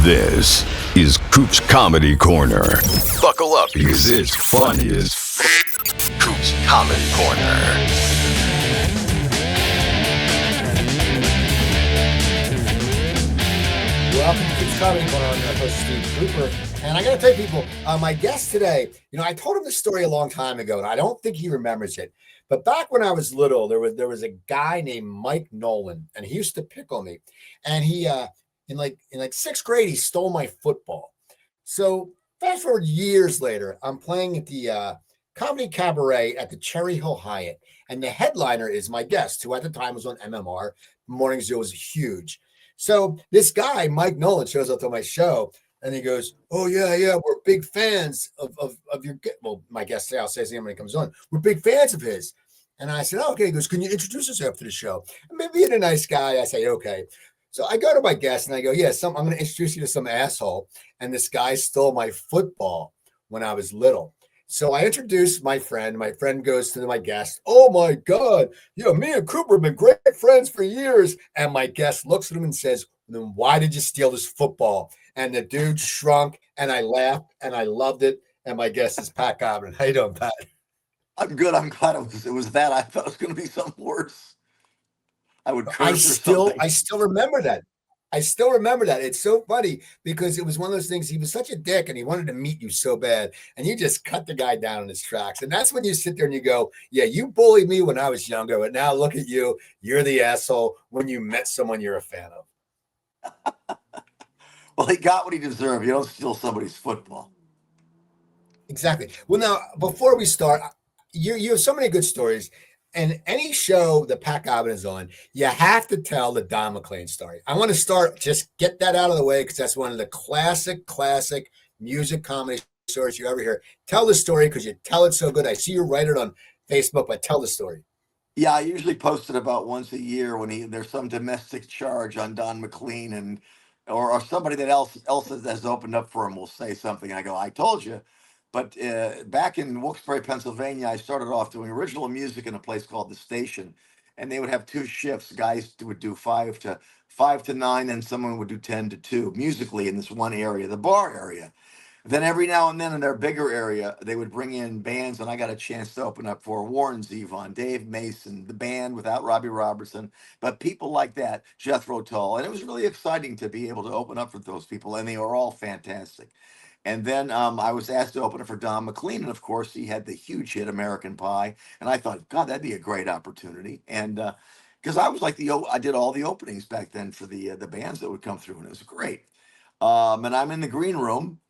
This is Coop's Comedy Corner. Buckle up because it's funny as Coop's Comedy Corner. Welcome to Coop's Comedy Corner. I'm your host, Steve Cooper. And I got to tell you, people, my guest today, I told him this story a long time ago, and I don't think he remembers it. But back when I was little, there was a guy named Mike Nolan, and he used to pick on me. And he, in like sixth grade, he stole my football. So fast forward years later, I'm playing at the Comedy Cabaret at the Cherry Hill Hyatt. And the headliner is my guest, who at the time was on MMR. Morning Zoo was huge. So this guy, Mike Nolan, shows up to my show and he goes, "Oh, yeah, we're big fans of your," well, my guest, I'll say his name when he comes on. "We're big fans of his." And I said, "Oh, okay." He goes, "Can you introduce yourself to the show?" And maybe being a nice guy, I say, "Okay." So I go to my guest and I go, "Yeah, I'm going to introduce you to some asshole." And this guy stole my football when I was little. So I introduced my friend. My friend goes to my guest. "Oh my God. Yeah, me and Cooper have been great friends for years." And my guest looks at him and says, "Then why did you steal this football?" And the dude shrunk and I laughed and I loved it. And my guest is Pat Godwin. How you doing, Pat? I'm good. I'm glad it was that. I thought it was going to be something worse. I would curse or something. I still remember that. I still remember that. It's so funny because it was one of those things. He was such a dick and he wanted to meet you so bad. And you just cut the guy down in his tracks. And that's when you sit there and you go, "Yeah, you bullied me when I was younger. But now look at you. You're the asshole when you met someone you're a fan of." Well, he got what he deserved. You don't steal somebody's football. Exactly. Well, now, before we start, you have so many good stories. And any show that Pat Godwin is on, you have to tell the Don McLean story. I want to just get that out of the way because that's one of the classic music comedy stories you ever hear. Tell the story because you tell it so good. I see you write it on Facebook, but tell the story. Yeah, I usually post it about once a year when there's some domestic charge on Don McLean, and or somebody that else has opened up for him will say something. I go, "I told you." But back in Wilkes-Barre, Pennsylvania, I started off doing original music in a place called The Station, and they would have two shifts. Guys would do five to nine, and someone would do 10 to 2 musically in this one area, the bar area. Then every now and then in their bigger area, they would bring in bands, and I got a chance to open up for Warren Zevon, Dave Mason, the band without Robbie Robertson, but people like that, Jethro Tull, and it was really exciting to be able to open up for those people, and they were all fantastic. And then I was asked to open it for Don McLean, and of course he had the huge hit American Pie, and I thought, God, that'd be a great opportunity, and because I was like I did all the openings back then for the bands that would come through, and it was great. And I'm in the green room.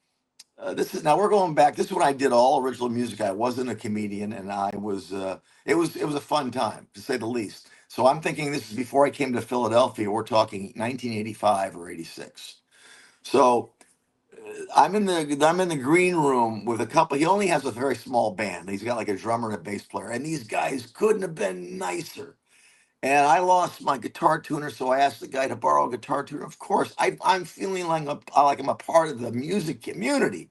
Now we're going back. This is when I did all original music. I wasn't a comedian, and I was. It was a fun time to say the least. So I'm thinking this is before I came to Philadelphia. We're talking 1985 or 86. So I'm in the green room with a couple. He only has a very small band. He's got like a drummer and a bass player, and these guys couldn't have been nicer. And I lost my guitar tuner, so I asked the guy to borrow a guitar tuner. Of course, I'm feeling like I'm a part of the music community.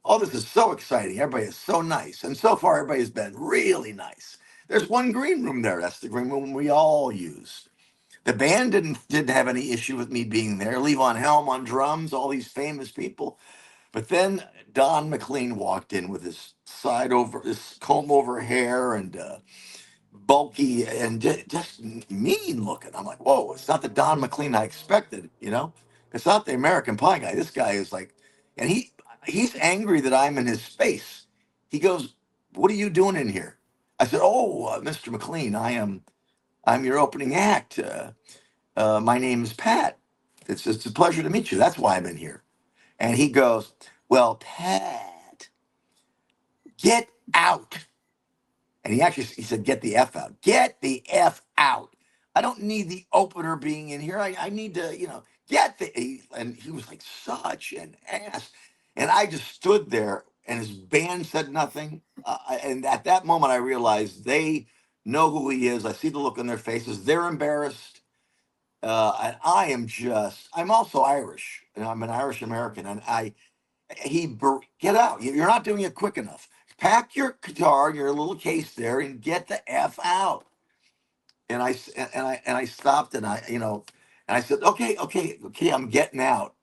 Oh, this is so exciting. Everybody is so nice. And so far, everybody's been really nice. There's one green room there. That's the green room we all use. The band didn't have any issue with me being there. Levon Helm on drums, all these famous people. But then Don McLean walked in with his comb over hair and bulky and just mean looking. I'm like, whoa, it's not the Don McLean I expected, you know? It's not the American Pie guy. This guy is like, and he's angry that I'm in his space. He goes, "What are you doing in here?" I said, "Oh, Mr. McLean, I'm your opening act. My name is Pat. It's a pleasure to meet you. That's why I'm in here." And he goes, "Well, Pat, get out." And he said, "Get the F out. Get the F out. I don't need the opener being in here. I need to, get and he was like such an ass. And I just stood there and his band said nothing. And at that moment, I realized they know who he is. I see the look on their faces. They're embarrassed. And I'm also Irish, and I'm an Irish American. And get out. You're not doing it quick enough. Pack your guitar, your little case there, and get the F out." And I stopped, and I said, okay, I'm getting out.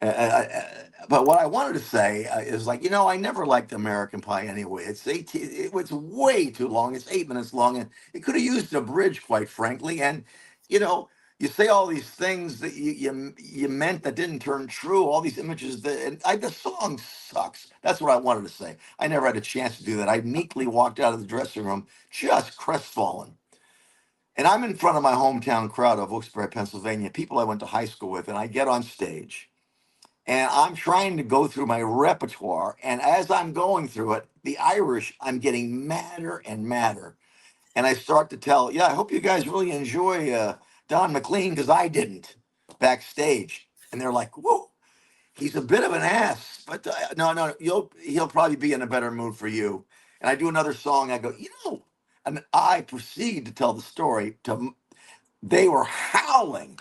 But what I wanted to say is like, I never liked American Pie anyway. It was way too long. It's 8 minutes long, and it could have used a bridge, quite frankly. And you know, you say all these things that you meant that didn't turn true. All these images the song sucks. That's what I wanted to say. I never had a chance to do that. I meekly walked out of the dressing room, just crestfallen. And I'm in front of my hometown crowd of Wilkes-Barre, Pennsylvania, people I went to high school with, and I get on stage. And I'm trying to go through my repertoire. And as I'm going through it, the Irish, I'm getting madder and madder. And I start to tell, yeah, I hope you guys really enjoy Don McLean, because I didn't, backstage. And they're like, whoa, he's a bit of an ass. But no, he'll probably be in a better mood for you. And I do another song. I go, and I proceed to tell the story. They were howling.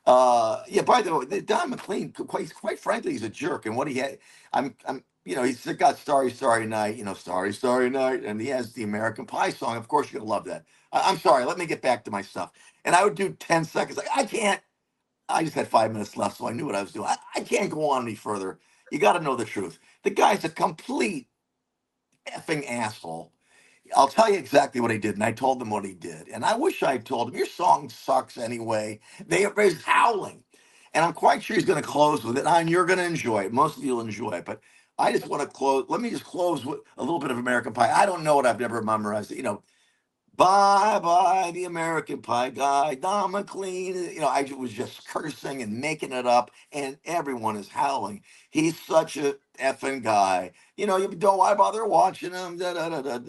Yeah. By the way, Don McLean, quite frankly, he's a jerk. And what he had, he's got Starry, Starry Night, Starry, Starry Night, and he has the American Pie song. Of course, you're gonna love that. I'm sorry. Let me get back to my stuff. And I would do 10 seconds. Like, I can't. I just had 5 minutes left, so I knew what I was doing. I can't go on any further. You got to know the truth. The guy's a complete effing asshole. I'll tell you exactly what he did, and I told him what he did. And I wish I told him, your song sucks anyway. Everybody's howling. And I'm quite sure he's going to close with it, and you're going to enjoy it. Most of you will enjoy it. But I just want to close. Let me just close with a little bit of American Pie. I don't know it. I've never memorized it. Bye, bye, the American Pie guy, Don McLean. I was just cursing and making it up, and everyone is howling. He's such a effing guy. You don't, why bother watching him? Da, da, da, da.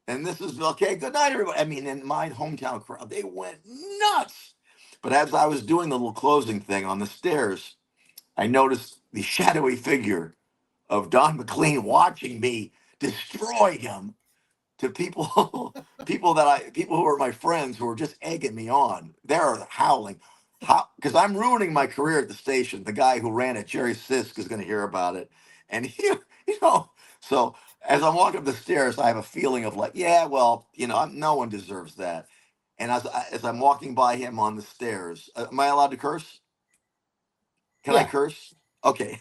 And this is okay. Good night, everybody. I mean, in my hometown crowd, they went nuts. But as I was doing the little closing thing on the stairs, I noticed the shadowy figure of Don McLean watching me destroy him to people, people who are my friends who are just egging me on. They're howling, because I'm ruining my career at the station. The guy who ran it, Jerry Sisk, is going to hear about it, and so as I'm walking up the stairs, I have a feeling of like, yeah, well, no one deserves that. And as I'm walking by him on the stairs, am I allowed to curse? Can I Yeah. curse? Okay.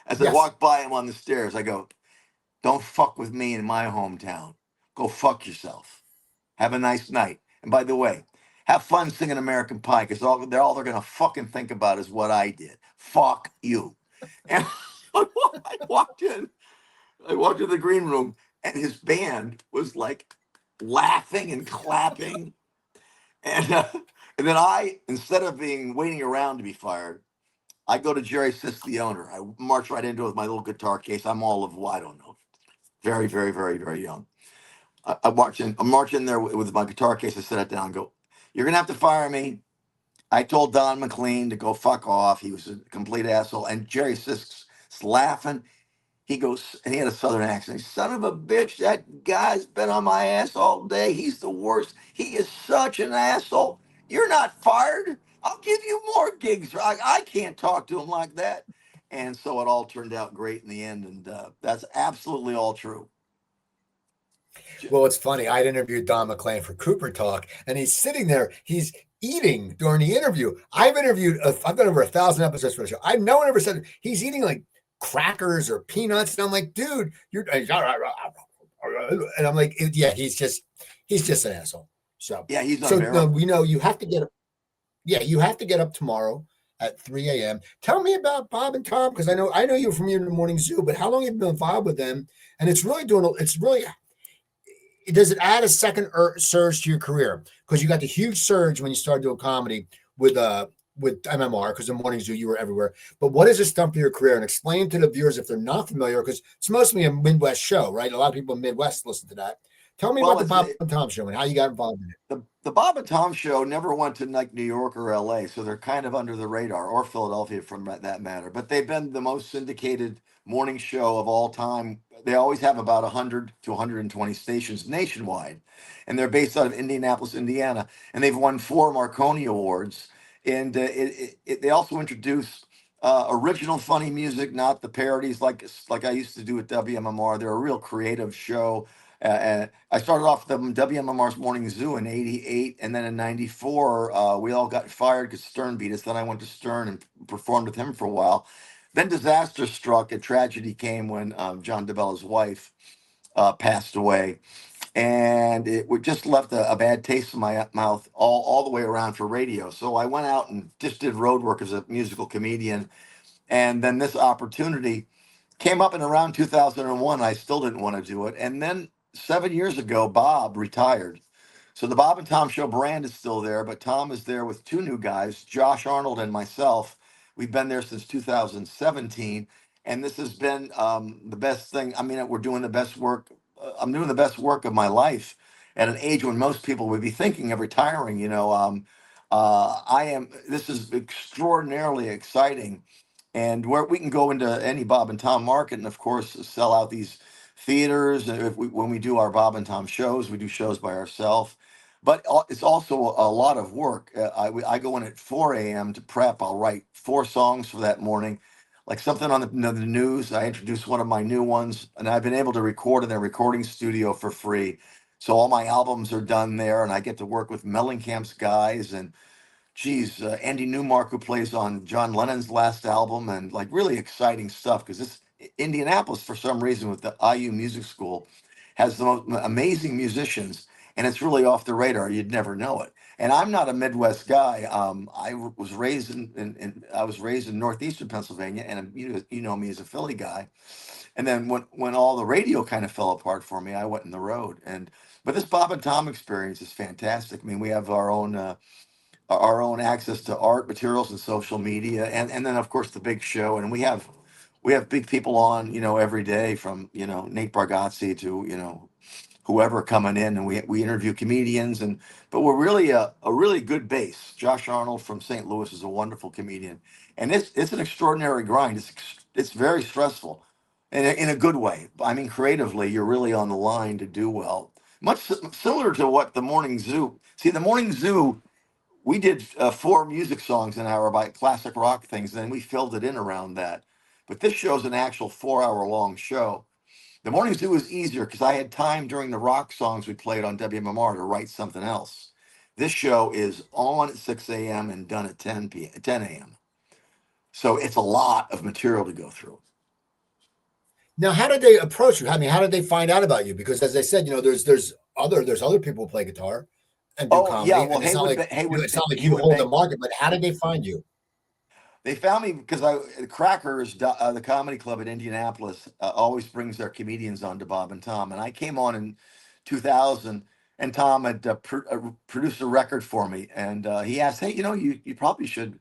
As I Yes. walk by him on the stairs, I go, don't fuck with me in my hometown. Go fuck yourself. Have a nice night. And by the way, have fun singing American Pie, because all they're going to fucking think about is what I did. Fuck you. And I walked in. I walked to the green room, and his band was like laughing and clapping. And then instead of waiting around to be fired, I go to Jerry Sisk, the owner. I march right into it with my little guitar case. I'm all of, I don't know, very, very, very, very young. I march in there with my guitar case. I set it down and go, you're going to have to fire me. I told Don McLean to go fuck off. He was a complete asshole. And Jerry Sisk's laughing. He goes, and he had a southern accent. Son of a bitch, that guy's been on my ass all day. He's the worst. He is such an asshole. You're not fired. I'll give you more gigs. I can't talk to him like that. And so it all turned out great in the end. And that's absolutely all true. Well, it's funny. I'd interviewed Don McLean for Cooper Talk, and he's sitting there. He's eating during the interview. I've done over 1,000 episodes for the show. No one ever said he's eating like crackers or peanuts, and I'm like, dude, and I'm like, yeah, he's just an asshole. So yeah, he's unbearable. we know you have to get up. Yeah, you have to get up tomorrow at 3 a.m. Tell me about Bob and Tom, because I know you from your Morning Zoo, but how long have you been involved with them? And does it add a second surge to your career? Because you got the huge surge when you started doing comedy with MMR, because in Morning Zoo you were everywhere. But what has this done for your career? And explain to the viewers if they're not familiar, because it's mostly a Midwest show, right? A lot of people in Midwest listen to that. Tell me about the Bob and Tom show and how you got involved in it. The Bob and Tom show never went to like New York or LA, so they're kind of under the radar, or Philadelphia from that matter. But they've been the most syndicated morning show of all time. They always have about 100 to 120 stations nationwide, and they're based out of Indianapolis, Indiana, and they've won 4 Marconi Awards. And they also introduce original funny music, not the parodies like I used to do at WMMR. They're a real creative show. And I started off the WMMR's Morning Zoo in '88, and then in '94 we all got fired because Stern beat us. Then I went to Stern and performed with him for a while. then disaster struck and tragedy came when John DeBella's wife passed away. And it just left a bad taste in my mouth all the way around for radio. So I went out and just did road work as a musical comedian. And then this opportunity came up in around 2001. I still didn't want to do it. And then 7 years ago, Bob retired. So the Bob and Tom Show brand is still there, but Tom is there with two new guys, Josh Arnold and myself. We've been there since 2017. And this has been the best thing. I mean, we're doing the best work. I'm doing the best work of my life at an age when most people would be thinking of retiring. I am. This is extraordinarily exciting, and where we can go into any Bob and Tom market, and of course sell out these theaters. And when we do our Bob and Tom shows, we do shows by ourselves. But it's also a lot of work. I go in at 4 a.m. to prep. I'll write 4 songs for that morning, like something on the news. I introduce one of my new ones, and I've been able to record in their recording studio for free. So all my albums are done there, and I get to work with Mellencamp's guys and Andy Newmark, who plays on John Lennon's last album, and like really exciting stuff because this Indianapolis, for some reason, with the IU Music School, has the most amazing musicians, and it's really off the radar. You'd never know it. And I'm not a Midwest guy. Was raised I was raised in northeastern Pennsylvania, and you know me as a Philly guy. And then when all the radio kind of fell apart for me, I went in the road. But this Bob and Tom experience is fantastic. I mean, we have our own access to art materials and social media, and then of course the big show. And we have big people on, every day, from Nate Bargatze to whoever coming in, and we interview comedians. But we're really a really good base. Josh Arnold from St. Louis is a wonderful comedian, and it's an extraordinary grind. It's very stressful, in a good way. I mean, creatively, you're really on the line to do well. Much similar to what the Morning Zoo. See, the Morning Zoo, we did 4 music songs an hour by classic rock things, and then we filled it in around that. But this show's an actual 4 hour long show. The Morning Zoo was easier because I had time during the rock songs we played on WMMR to write something else. This show is on at 6 a.m. and done at 10 a.m. So it's a lot of material to go through. Now, how did they approach you? I mean, how did they find out about you? Because as I said, there's other people who play guitar and do comedy. Yeah, well, and it's not like you Haywood hold the market, but how did they find you? They found me because the Crackers, the comedy club in Indianapolis, always brings their comedians on to Bob and Tom. And I came on in 2000, and Tom had produced a record for me. And he asked, hey, you probably should,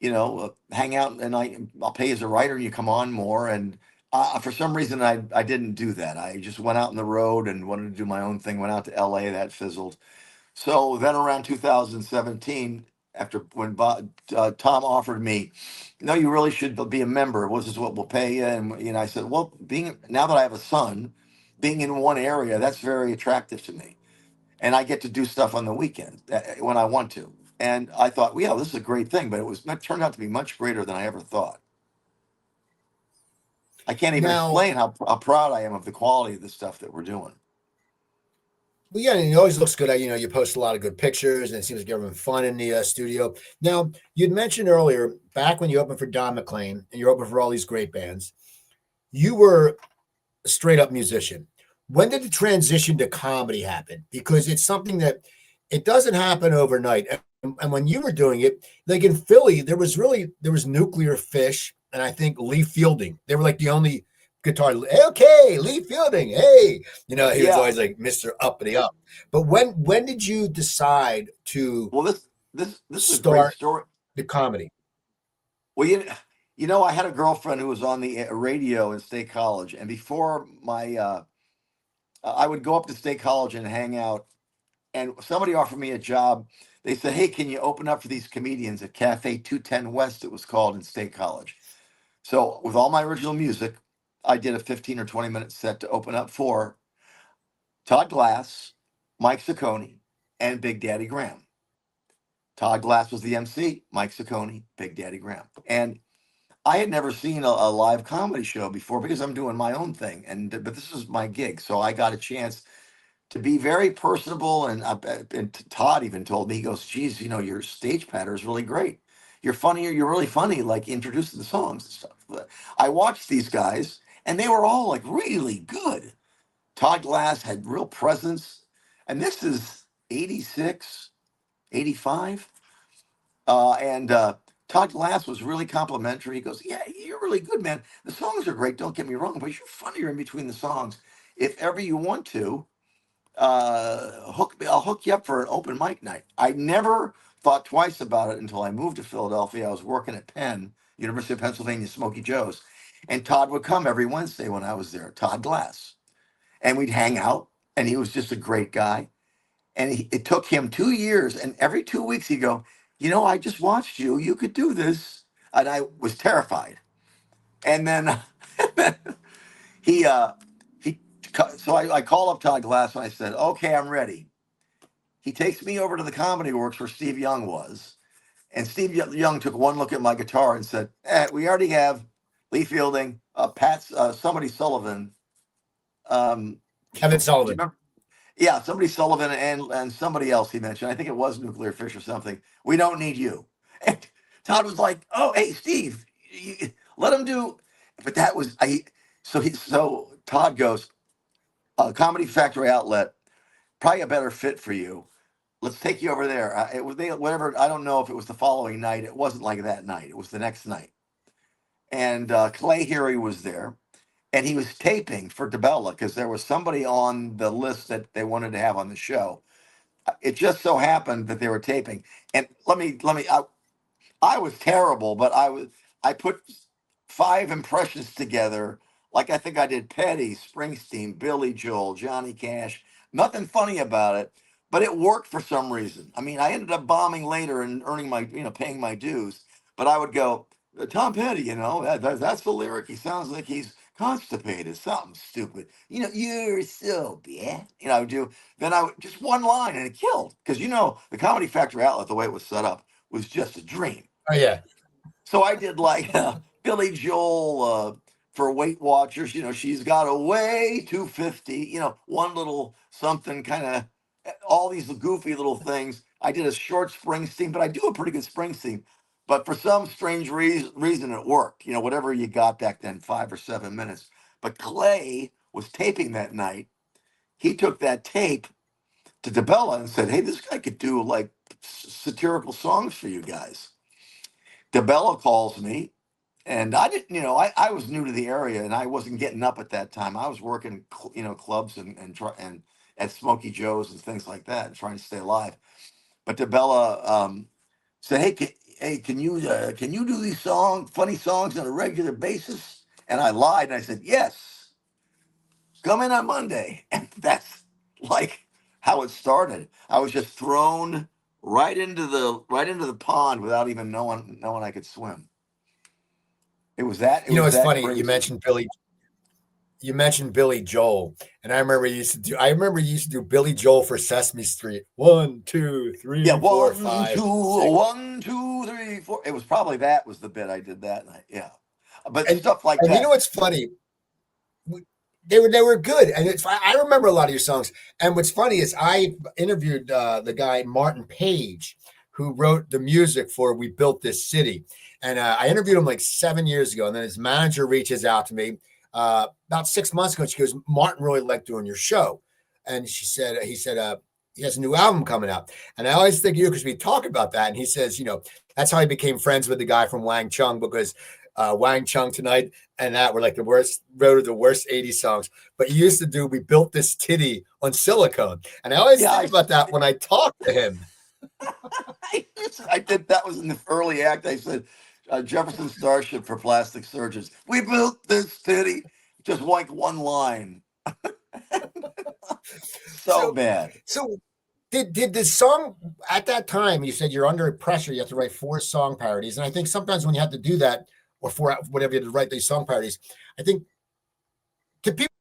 hang out, and I'll pay you as a writer, and you come on more. And for some reason, I didn't do that. I just went out on the road and wanted to do my own thing, went out to LA, that fizzled. So then around 2017, after when Tom offered me, no, you really should be a member. This is what we'll pay you. And I said, well, now that I have a son, being in one area, that's very attractive to me. And I get to do stuff on the weekend when I want to. And I thought, well, yeah, this is a great thing. But it turned out to be much greater than I ever thought. I can't even explain how proud I am of the quality of the stuff that we're doing. Well, yeah, and it always looks good. You post a lot of good pictures, and it seems like you're having fun in the studio. Now, you'd mentioned earlier, back when you opened for Don McLean, and you're open for all these great bands, you were a straight up musician. When did the transition to comedy happen? Because it's something that it doesn't happen overnight. And when you were doing it, like in Philly, there was Nuclear Fish, and I think Lee Fielding. They were like the only guitar. Okay, Lee Fielding. Hey, he was always like Mr. Uppity Up. But when did you decide to this is start a great story. The comedy? Well, I had a girlfriend who was on the radio in State College, and before I would go up to State College and hang out, and somebody offered me a job. They said, hey, can you open up for these comedians at Cafe 210 West, it was called, in State College. So with all my original music, I did a 15 or 20 minute set to open up for Todd Glass, Mike Ciccone, and Big Daddy Graham. Todd Glass was the MC, Mike Ciccone, Big Daddy Graham. And I had never seen a live comedy show before because I'm doing my own thing. But this was my gig. So I got a chance to be very personable. And Todd even told me, he goes, geez, your stage patter is really great. you're funnier. You're really funny, like introducing the songs and stuff. But I watched these guys, and they were all like really good. Todd Glass had real presence, and this is 86, 85. And Todd Glass was really complimentary. He goes, "Yeah, you're really good, man. The songs are great. Don't get me wrong, but you're funnier in between the songs. If ever you want to, I'll hook you up for an open mic night." I never thought twice about it until I moved to Philadelphia. I was working at Penn, University of Pennsylvania, Smoky Joe's, and Todd would come every Wednesday when I was there. Todd Glass, and we'd hang out, and he was just a great guy. And it took him 2 years, and every 2 weeks he'd go, "I just watched you. You could do this." And I was terrified. And then he, so I call up Todd Glass and I said, "Okay, I'm ready." He takes me over to the Comedy Works where Steve Young was. And Steve Young took one look at my guitar and said, "We already have Lee Fielding, somebody Sullivan." Kevin Do you Sullivan. remember? Yeah, somebody Sullivan and somebody else he mentioned. I think it was Nuclear Fish or something. "We don't need you." And Todd was like, "Oh, hey, Steve, let him do." But that was So Todd goes, "Comedy Factory Outlet, probably a better fit for you. Let's take you over there." It was whatever. I don't know if it was the following night. It wasn't like that night. It was the next night. And Clay Heary was there. And he was taping for DeBella because there was somebody on the list that they wanted to have on the show. It just so happened that they were taping. And I was terrible, but I put 5 impressions together. Like I think I did Petty, Springsteen, Billy Joel, Johnny Cash. Nothing funny about it, but it worked for some reason. I mean, I ended up bombing later and earning paying my dues. But I would go, "Tom Petty, that's the lyric. He sounds like he's constipated, something stupid. You're so bad." I would do. Then I would just one line and it killed because the Comedy Factory Outlet, the way it was set up, was just a dream. Oh yeah. So I did like Billy Joel for Weight Watchers. She's got a way 250. One little something kind of all these goofy little things. I did a short Springsteen, but I do a pretty good Springsteen. But for some strange reason, it worked. Whatever you got back then, 5 or 7 minutes. But Clay was taping that night. He took that tape to DeBella and said, "Hey, this guy could do like satirical songs for you guys." DeBella calls me, and I didn't, I was new to the area and I wasn't getting up at that time. I was working, clubs and at Smoky Joe's and things like that, and trying to stay alive. But DeBella said, "Hey, can you do these funny songs on a regular basis?" And I lied and I said, "Yes, come in on Monday." And that's like how it started. I was just thrown right into the pond without even knowing I could swim. It was that. It's funny. Crazy. You mentioned Billy Joel, and I remember you used to do Billy Joel for Sesame Street. 1, 2, 3, Yeah, 4, 1, 5, 2, 6. 1, 2, 3, 4. It was probably that was the bit I did that night. Yeah, but stuff like and that. You know what's funny? They were good, and I remember a lot of your songs. And what's funny is I interviewed the guy Martin Page, who wrote the music for "We Built This City," and I interviewed him like 7 years ago. And then his manager reaches out to me about 6 months ago. And she goes, "Martin really liked doing your show," and he said he has a new album coming out. And I always think of you because we talk about that. And he says, that's how he became friends with the guy from Wang Chung, because Wang Chung Tonight and that were like wrote the worst 80s songs. But he used to do "We Built This Titty" on silicone. And I always think about that when I talk to him. I did. That was in the early act. I said, Jefferson Starship for plastic surgeons. "We built this titty." Just like one line. so bad. So did the song at that time, you said you're under pressure, you have to write 4 song parodies. And I think sometimes when you have to do that, or for whatever you have to write these song parodies, I think to people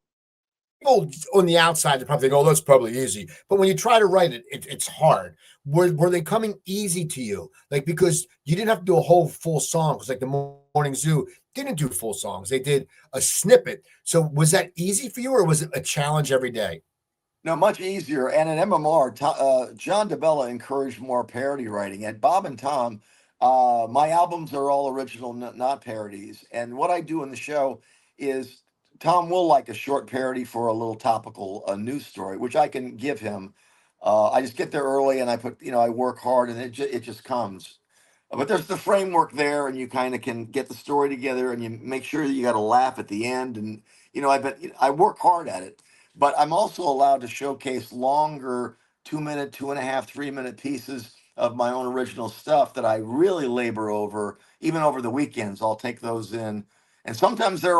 on the outside, they probably think, "Oh, that's probably easy." But when you try to write it, it's hard. Were they coming easy to you? Like, because you didn't have to do a whole full song, because like the Morning Zoo didn't do full songs. They did a snippet. So was that easy for you, or was it a challenge every day? No, much easier. And at MMR, John DeBella encouraged more parody writing. At Bob and Tom, My albums are all original, not parodies. And what I do in the show is Tom will like a short parody for a little topical news story, which I can give him. I just get there early and I put, I work hard and it just comes. But there's the framework there, and you kind of can get the story together, and you make sure that you got to laugh at the end. And I work hard at it, but I'm also allowed to showcase longer 2 minute, 2.5, 3 minute pieces of my own original stuff that I really labor over, even over the weekends. I'll take those in, and sometimes they're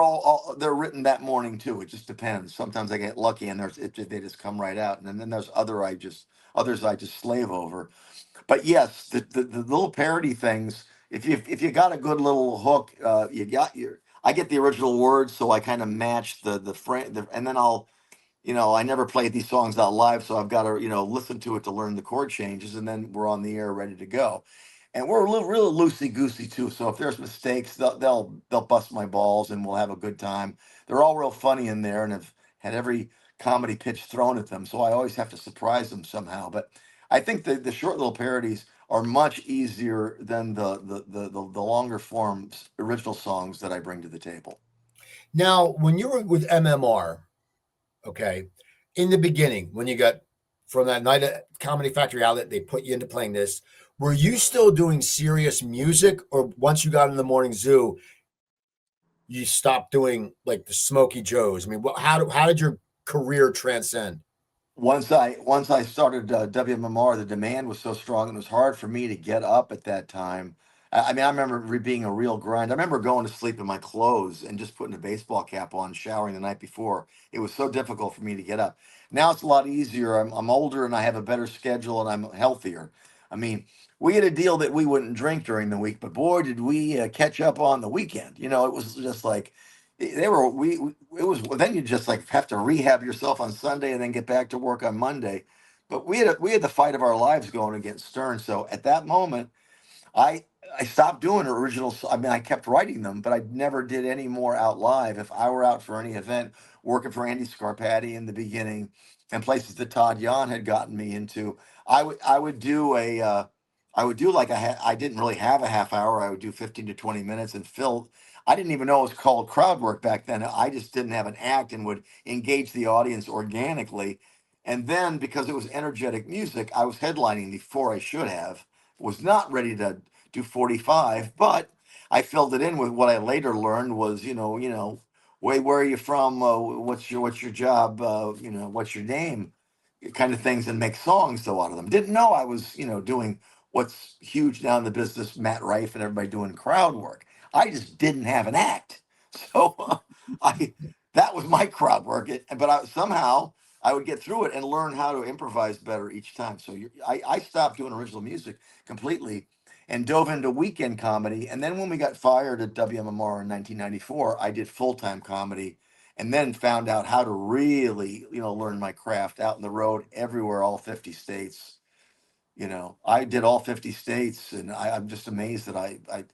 written that morning too. It just depends. Sometimes I get lucky, and they just come right out, and then there's others I just slave over. But yes, the little parody things. If you got a good little hook, you got your. I get the original words, so I kind of match the frame, and then I never played these songs out live, so I've got to listen to it to learn the chord changes, and then we're on the air ready to go. And we're a little really loosey goosey too. So if there's mistakes, they'll bust my balls, and we'll have a good time. They're all real funny in there, and have had every comedy pitch thrown at them. So I always have to surprise them somehow. But I think the short little parodies are much easier than the longer form original songs that I bring to the table. Now, when you were with MMR, okay, in the beginning, when you got from that night at Comedy Factory outlet, they put you into playing this. Were you still doing serious music, or once you got in the Morning Zoo, you stopped doing like the Smokey Joes? I mean, how did your career transcend? Once I started WMMR, the demand was so strong, and it was hard for me to get up at that time. I mean, I remember being a real grind. I remember going to sleep in my clothes and just putting a baseball cap on, showering the night before. It was so difficult for me to get up. Now it's a lot easier. I'm older and I have a better schedule and I'm healthier. I mean, we had a deal that we wouldn't drink during the week, but boy, did we catch up on the weekend. It was just like they were it was then you just like have to rehab yourself on Sunday and then get back to work on Monday. But we had the fight of our lives going against Stern. So at that moment, I I stopped doing original. I mean, I kept writing them, but I never did any more out live. If I were out for any event, working for Andy Scarpati in the beginning, and places that Todd Yon had gotten me into, I would do I would do like I didn't really have a half hour. I would do 15 to 20 minutes and fill. I didn't even know it was called crowd work back then. I just didn't have an act and would engage the audience organically. And then because it was energetic music, I was headlining before I should have. Was not ready to do 45, but I filled it in with what I later learned was, where are you from? What's your job? What's your name? Kind of things, and make songs though out of them. Didn't know I was, doing what's huge now in the business, Matt Rife and everybody doing crowd work. I just didn't have an act. So I that was my crowd work. But somehow I would get through it and learn how to improvise better each time. So I stopped doing original music completely and dove into weekend comedy. And then when we got fired at WMMR in 1994, I did full-time comedy and then found out how to really, learn my craft out in the road everywhere, all 50 states. I did all 50 states, and I'm just amazed that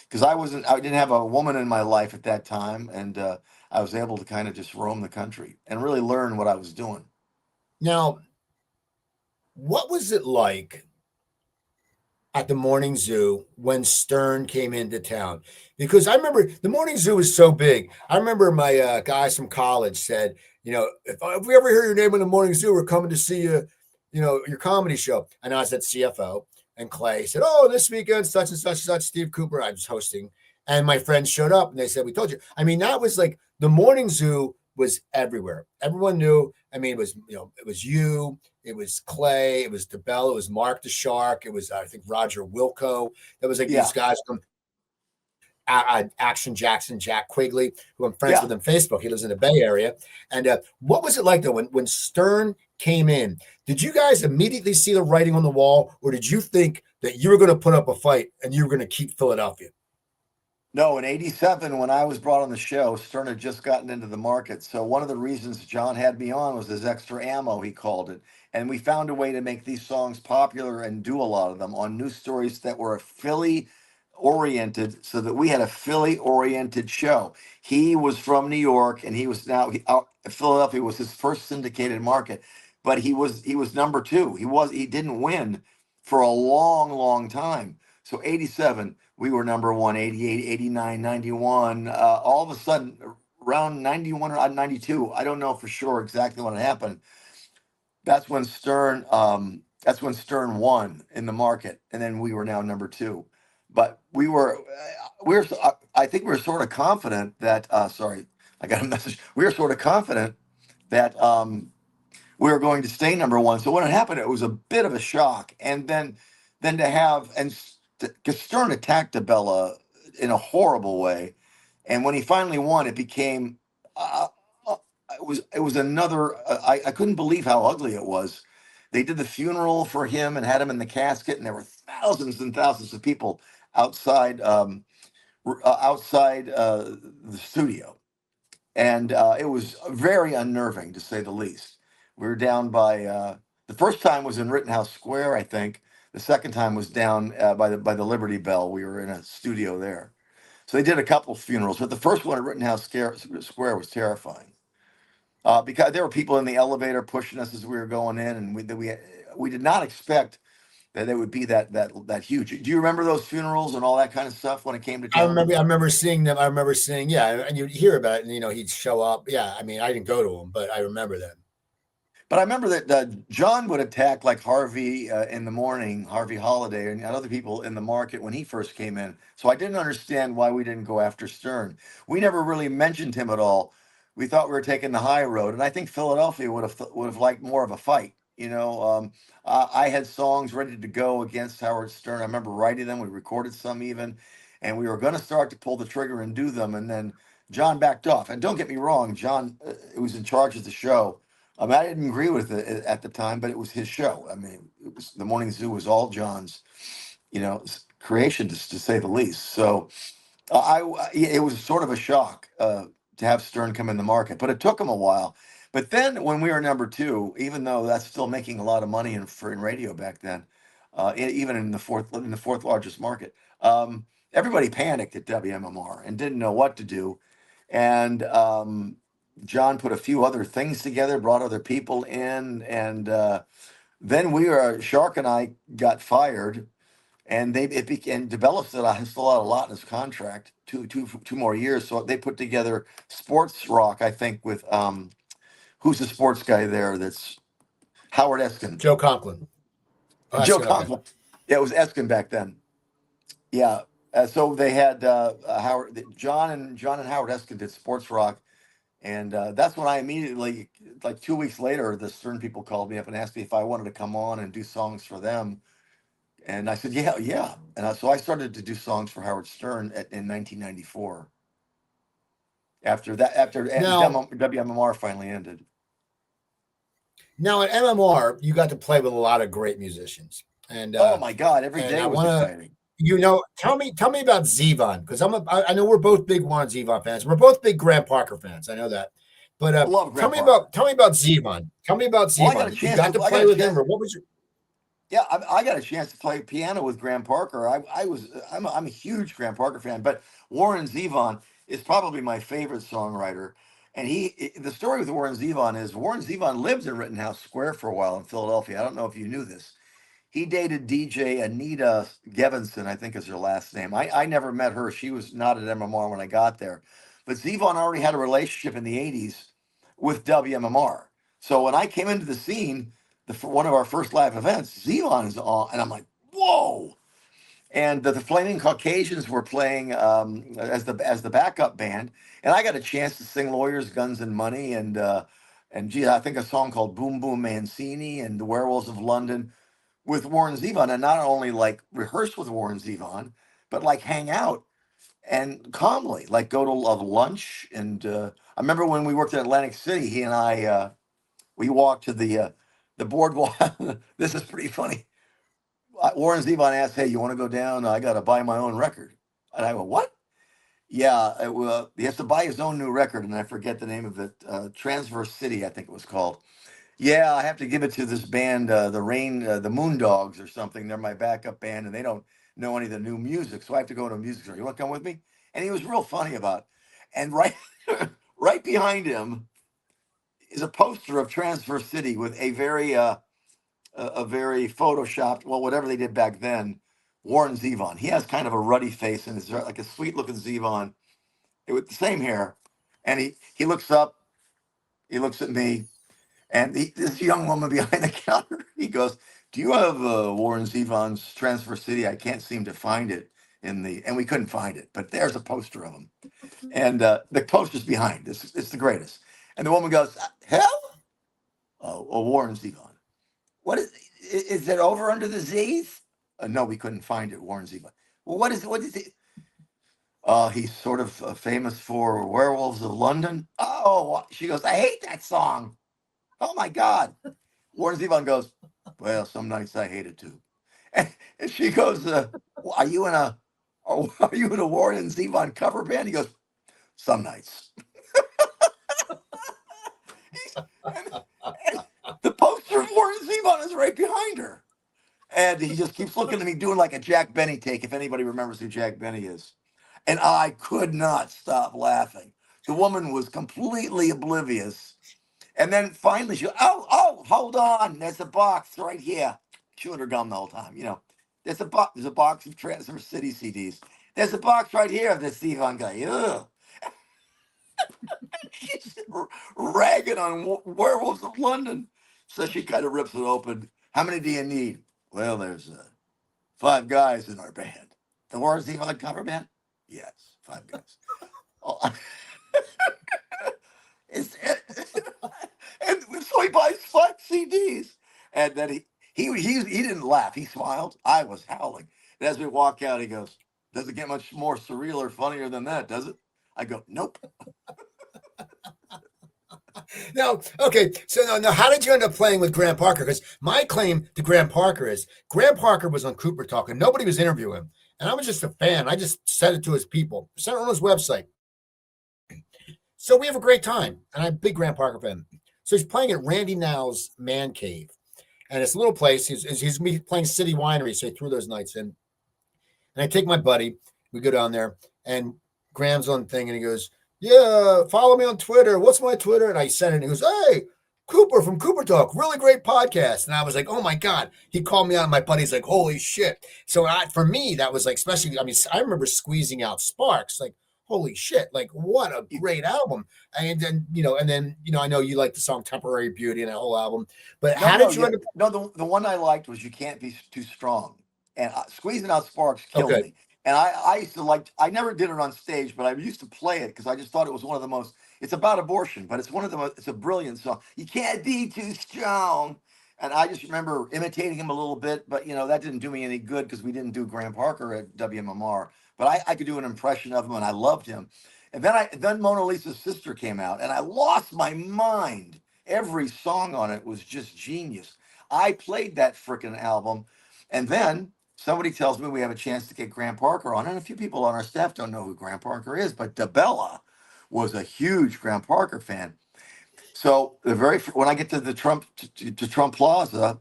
because I didn't have a woman in my life at that time, and I was able to kind of just roam the country and really learn what I was doing. Now, what was it like at the Morning Zoo when Stern came into town? Because I remember the Morning Zoo was so big. I remember my guys from college said, if we ever hear your name in the Morning Zoo, we're coming to see you, your comedy show. And I said CFO, and Clay said, oh, this weekend, such and such, such, Steve Cooper, I was hosting. And my friends showed up and they said, we told you. I mean, that was like the Morning Zoo was everywhere. Everyone knew. I mean, it was you, it was Clay, it was DeBell, it was Mark the Shark, it was I think Roger Wilco. There was like Yeah, these guys from Action Jackson, Jack Quigley, who I'm friends yeah. with on Facebook. He lives in the Bay Area. And what was it like though when Stern came in? Did you guys immediately see the writing on the wall, or did you think that you were going to put up a fight and you were going to keep Philadelphia? No, in '87, when I was brought on the show, Stern had just gotten into the market. So one of the reasons John had me on was his extra ammo, he called it. And we found a way to make these songs popular and do a lot of them on news stories that were Philly oriented, so that we had a Philly oriented show. He was from New York, and he was Philadelphia was his first syndicated market, but he was number two. He didn't win for a long, long time. So 87, we were number one, 88, 89, 91. All of a sudden, around 91 or 92, I don't know for sure exactly what happened. That's when Stern won in the market, and then we were now number two. But I think we were sort of confident that. Sorry, I got a message. We were sort of confident that we were going to stay number one. So when it happened, it was a bit of a shock, and then to have because Stern attacked DeBella in a horrible way, and when he finally won, it became it was another. I couldn't believe how ugly it was. They did the funeral for him and had him in the casket, and there were thousands and thousands of people outside the studio, and it was very unnerving to say the least. We were down by the first time was in Rittenhouse Square, I think. The second time was down by the Liberty Bell. We were in a studio there, so they did a couple of funerals, but the first one at Rittenhouse Square was terrifying because there were people in the elevator pushing us as we were going in, and we did not expect that they would be that huge. Do you remember those funerals and all that kind of stuff when it came to town? I remember seeing them. I remember seeing, yeah, and you'd hear about it, and he'd show up. Yeah, I mean, I didn't go to them, but I remember them. But I remember that John would attack like Harvey in the morning, Harvey Holiday, and other people in the market when he first came in. So I didn't understand why we didn't go after Stern. We never really mentioned him at all. We thought we were taking the high road, and I think Philadelphia would have liked more of a fight. I had songs ready to go against Howard Stern. I remember writing them. We recorded some even, and we were going to start to pull the trigger and do them, and then John backed off. And don't get me wrong, John was in charge of the show. I mean, I didn't agree with it at the time, but it was his show. I mean, the Morning Zoo was all John's, creation, to say the least. So it was sort of a shock to have Stern come in the market, but it took him a while. But then when we were number two, even though that's still making a lot of money in radio back then, even in the fourth largest market, everybody panicked at WMMR and didn't know what to do, and John put a few other things together, brought other people in, and then Shark and I got fired, and DeBella still had a lot in his contract, two more years. So they put together Sports Rock, I think, with who's the sports guy there? That's Howard Eskin. Joe Conklin. Joe Conklin. Okay. Yeah, it was Eskin back then. Yeah. So they had John and Howard Eskin did Sports Rock. And that's when I immediately, like 2 weeks later, the Stern people called me up and asked me if I wanted to come on and do songs for them. And I said, yeah. And so I started to do songs for Howard Stern in 1994. After WMMR finally ended. Now at MMR, you got to play with a lot of great musicians. And oh my God, every day was exciting. Tell me about Zevon, because I know we're both big Warren Zevon fans. We're both big Graham Parker fans. I know that. But tell me about Zevon. Tell me about Zevon. You got to play with him, or what was your? Yeah, I got a chance to play piano with Graham Parker. I'm a huge Graham Parker fan, but Warren Zevon is probably my favorite songwriter. And the story with Warren Zevon is Warren Zevon lived in Rittenhouse Square for a while in Philadelphia. I don't know if you knew this. He dated DJ Anita Gevinson, I think is her last name. I never met her. She was not at MMR when I got there. But Zevon already had a relationship in the 80s with WMMR. So when I came into the scene, one of our first live events, Zevon is on, and I'm like, whoa. And the Flaming Caucasians were playing as the backup band. And I got a chance to sing Lawyers, Guns, and Money, and I think a song called Boom Boom Mancini and The Werewolves of London with Warren Zevon, and not only like rehearse with Warren Zevon, but like hang out and calmly, like go to lunch. And I remember when we worked in Atlantic City, he and I, we walked to the boardwalk. This is pretty funny. Warren Zevon asked, "Hey, you want to go down? I got to buy my own record." And I go, "What?" Yeah, he has to buy his own new record, and I forget the name of it. Transverse City, I think it was called. Yeah, I have to give it to this band, the Moondogs or something. They're my backup band, and they don't know any of the new music, so I have to go to a music store. You want to come with me? And he was real funny about it. And right, right behind him is a poster of Transverse City with a very photoshopped, well, whatever they did back then, Warren Zevon. He has kind of a ruddy face and is like a sweet looking Zevon with the same hair. And he looks up, he looks at me, and this young woman behind the counter, he goes, "Do you have Warren Zevon's Transfer City? I can't seem to find it and we couldn't find it, but there's a poster of him." And the poster's behind. It's the greatest. And the woman goes, "Hell? Oh, Warren Zevon. What is it over under the Z's?" No, we couldn't find it, Warren Zevon. Well, what is it? He's sort of famous for Werewolves of London. Oh, she goes, "I hate that song. Oh my God." Warren Zevon goes, "Well, some nights I hate it too." And she goes, "Are you in a Warren Zevon cover band?" He goes, "Some nights." and the poster of Warren Zevon is right behind her. And he just keeps looking at me doing like a Jack Benny take, if anybody remembers who Jack Benny is. And I could not stop laughing. The woman was completely oblivious. And then finally she goes, oh, hold on. There's a box right here. Chewing her gum the whole time, There's a box of Transfer City CDs. There's a box right here of this Zevon guy. Ugh. She's ragging on Werewolves of London. So she kind of rips it open. "How many do you need?" "Well, there's 5 guys in our band." "The Warren Zevon cover band?" "Yes, 5 guys." Oh, and so he buys 5 CDs. And then he didn't laugh. He smiled. I was howling. And as we walk out, he goes, "Does it get much more surreal or funnier than that, does it?" I go, "Nope." No, okay. So no, how did you end up playing with Graham Parker? Because my claim to Graham Parker is Graham Parker was on Cooper Talk and nobody was interviewing him. And I was just a fan. I just sent it to his people, sent it on his website. So we have a great time. And I'm a big Graham Parker fan. So he's playing at Randy Now's Man Cave. And it's a little place. He's playing City Winery. So he threw those nights in. And I take my buddy. We go down there. And Graham's on the thing. And he goes, "Yeah, follow me on Twitter. What's my Twitter?" And I sent it. And he goes, "Hey, Cooper from Cooper Talk, really great podcast." And I was like, "Oh my God." He called me out. And my buddy's like, "Holy shit." So for me, that was like, especially, I remember squeezing out sparks. Like, holy shit. Like, what a great album. And then, I know you like the song Temporary Beauty and that whole album. But how did you end up? No, the one I liked was You Can't Be Too Strong. And Squeezing Out Sparks killed me. And I used to I never did it on stage, but I used to play it because I just thought it was one of the most, it's about abortion, but it's one of the most, it's a brilliant song. You can't be too strong. And I just remember imitating him a little bit, but that didn't do me any good because we didn't do Graham Parker at WMMR. But I could do an impression of him and I loved him. And then Mona Lisa's Sister came out and I lost my mind. Every song on it was just genius. I played that freaking album. And then somebody tells me we have a chance to get Graham Parker on. And a few people on our staff don't know who Graham Parker is, but DeBella was a huge Graham Parker fan. So when I get to the Trump Plaza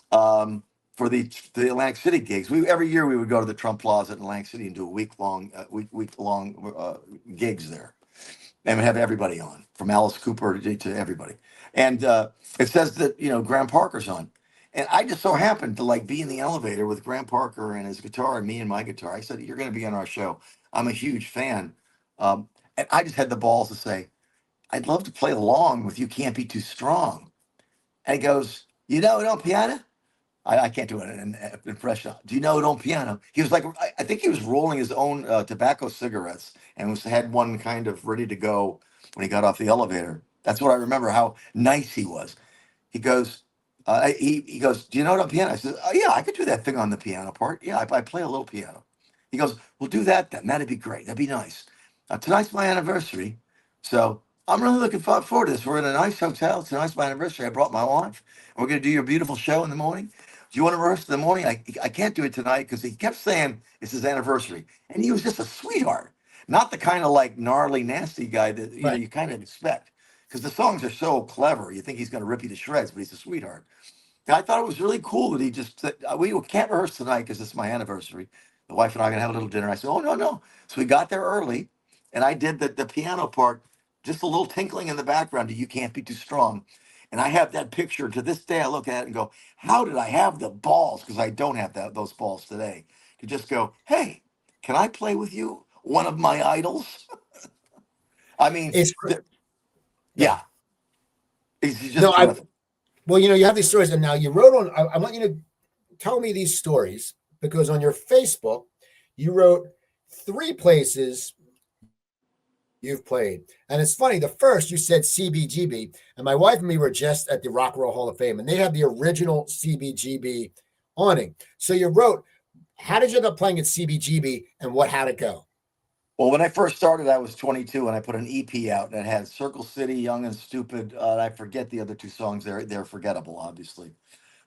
for the Atlantic City gigs, every year we would go to the Trump Plaza in Atlantic City and do a week-long gigs there. And we have everybody on, from Alice Cooper to everybody. And it says that Graham Parker's on. And I just so happened to be in the elevator with Graham Parker and his guitar and me and my guitar. I said, "You're going to be on our show. I'm a huge fan." And I just had the balls to say, "I'd love to play along with You Can't Be Too Strong." And he goes, "You know it on piano?" I can't do an impression. "Do you know it on piano?" He was like, I think he was rolling his own tobacco cigarettes and had one kind of ready to go when he got off the elevator. That's what I remember, how nice he was. He goes, he goes, "Do you know it on piano?" I said, "Oh, yeah, I could do that thing on the piano part. Yeah, I play a little piano." He goes, "Well, do that then. That'd be great. That'd be nice. Tonight's my anniversary. So I'm really looking forward to this. We're in a nice hotel. Tonight's my anniversary. I brought my wife. And we're going to do your beautiful show in the morning. Do you want to rehearse in the morning?" I can't do it tonight because he kept saying it's his anniversary. And he was just a sweetheart. Not the kind of gnarly, nasty guy that you kind of expect. Because the songs are so clever. You think he's going to rip you to shreds, but he's a sweetheart. And I thought it was really cool that he just said, "We can't rehearse tonight because it's my anniversary. The wife and I are going to have a little dinner." I said, "Oh, no." So we got there early, and I did the piano part, just a little tinkling in the background to You Can't Be Too Strong. And I have that picture. To this day, I look at it and go, how did I have the balls? Because I don't have those balls today. to just go, hey, can I play with you? One of my idols. I mean, It's yeah, it's just no, terrific. well, you have these stories, and now you wrote on. I want you to tell me these stories because on your Facebook, you wrote 3 places you've played. And it's funny, the first you said CBGB, and my wife and me were just at the Rock and Roll Hall of Fame, and they had the original CBGB awning. So you wrote, how did you end up playing at CBGB and how'd it go? Well, when I first started, I was 22 and I put an EP out that had Circle City, Young and Stupid. I forget the other 2 songs. They're forgettable, obviously.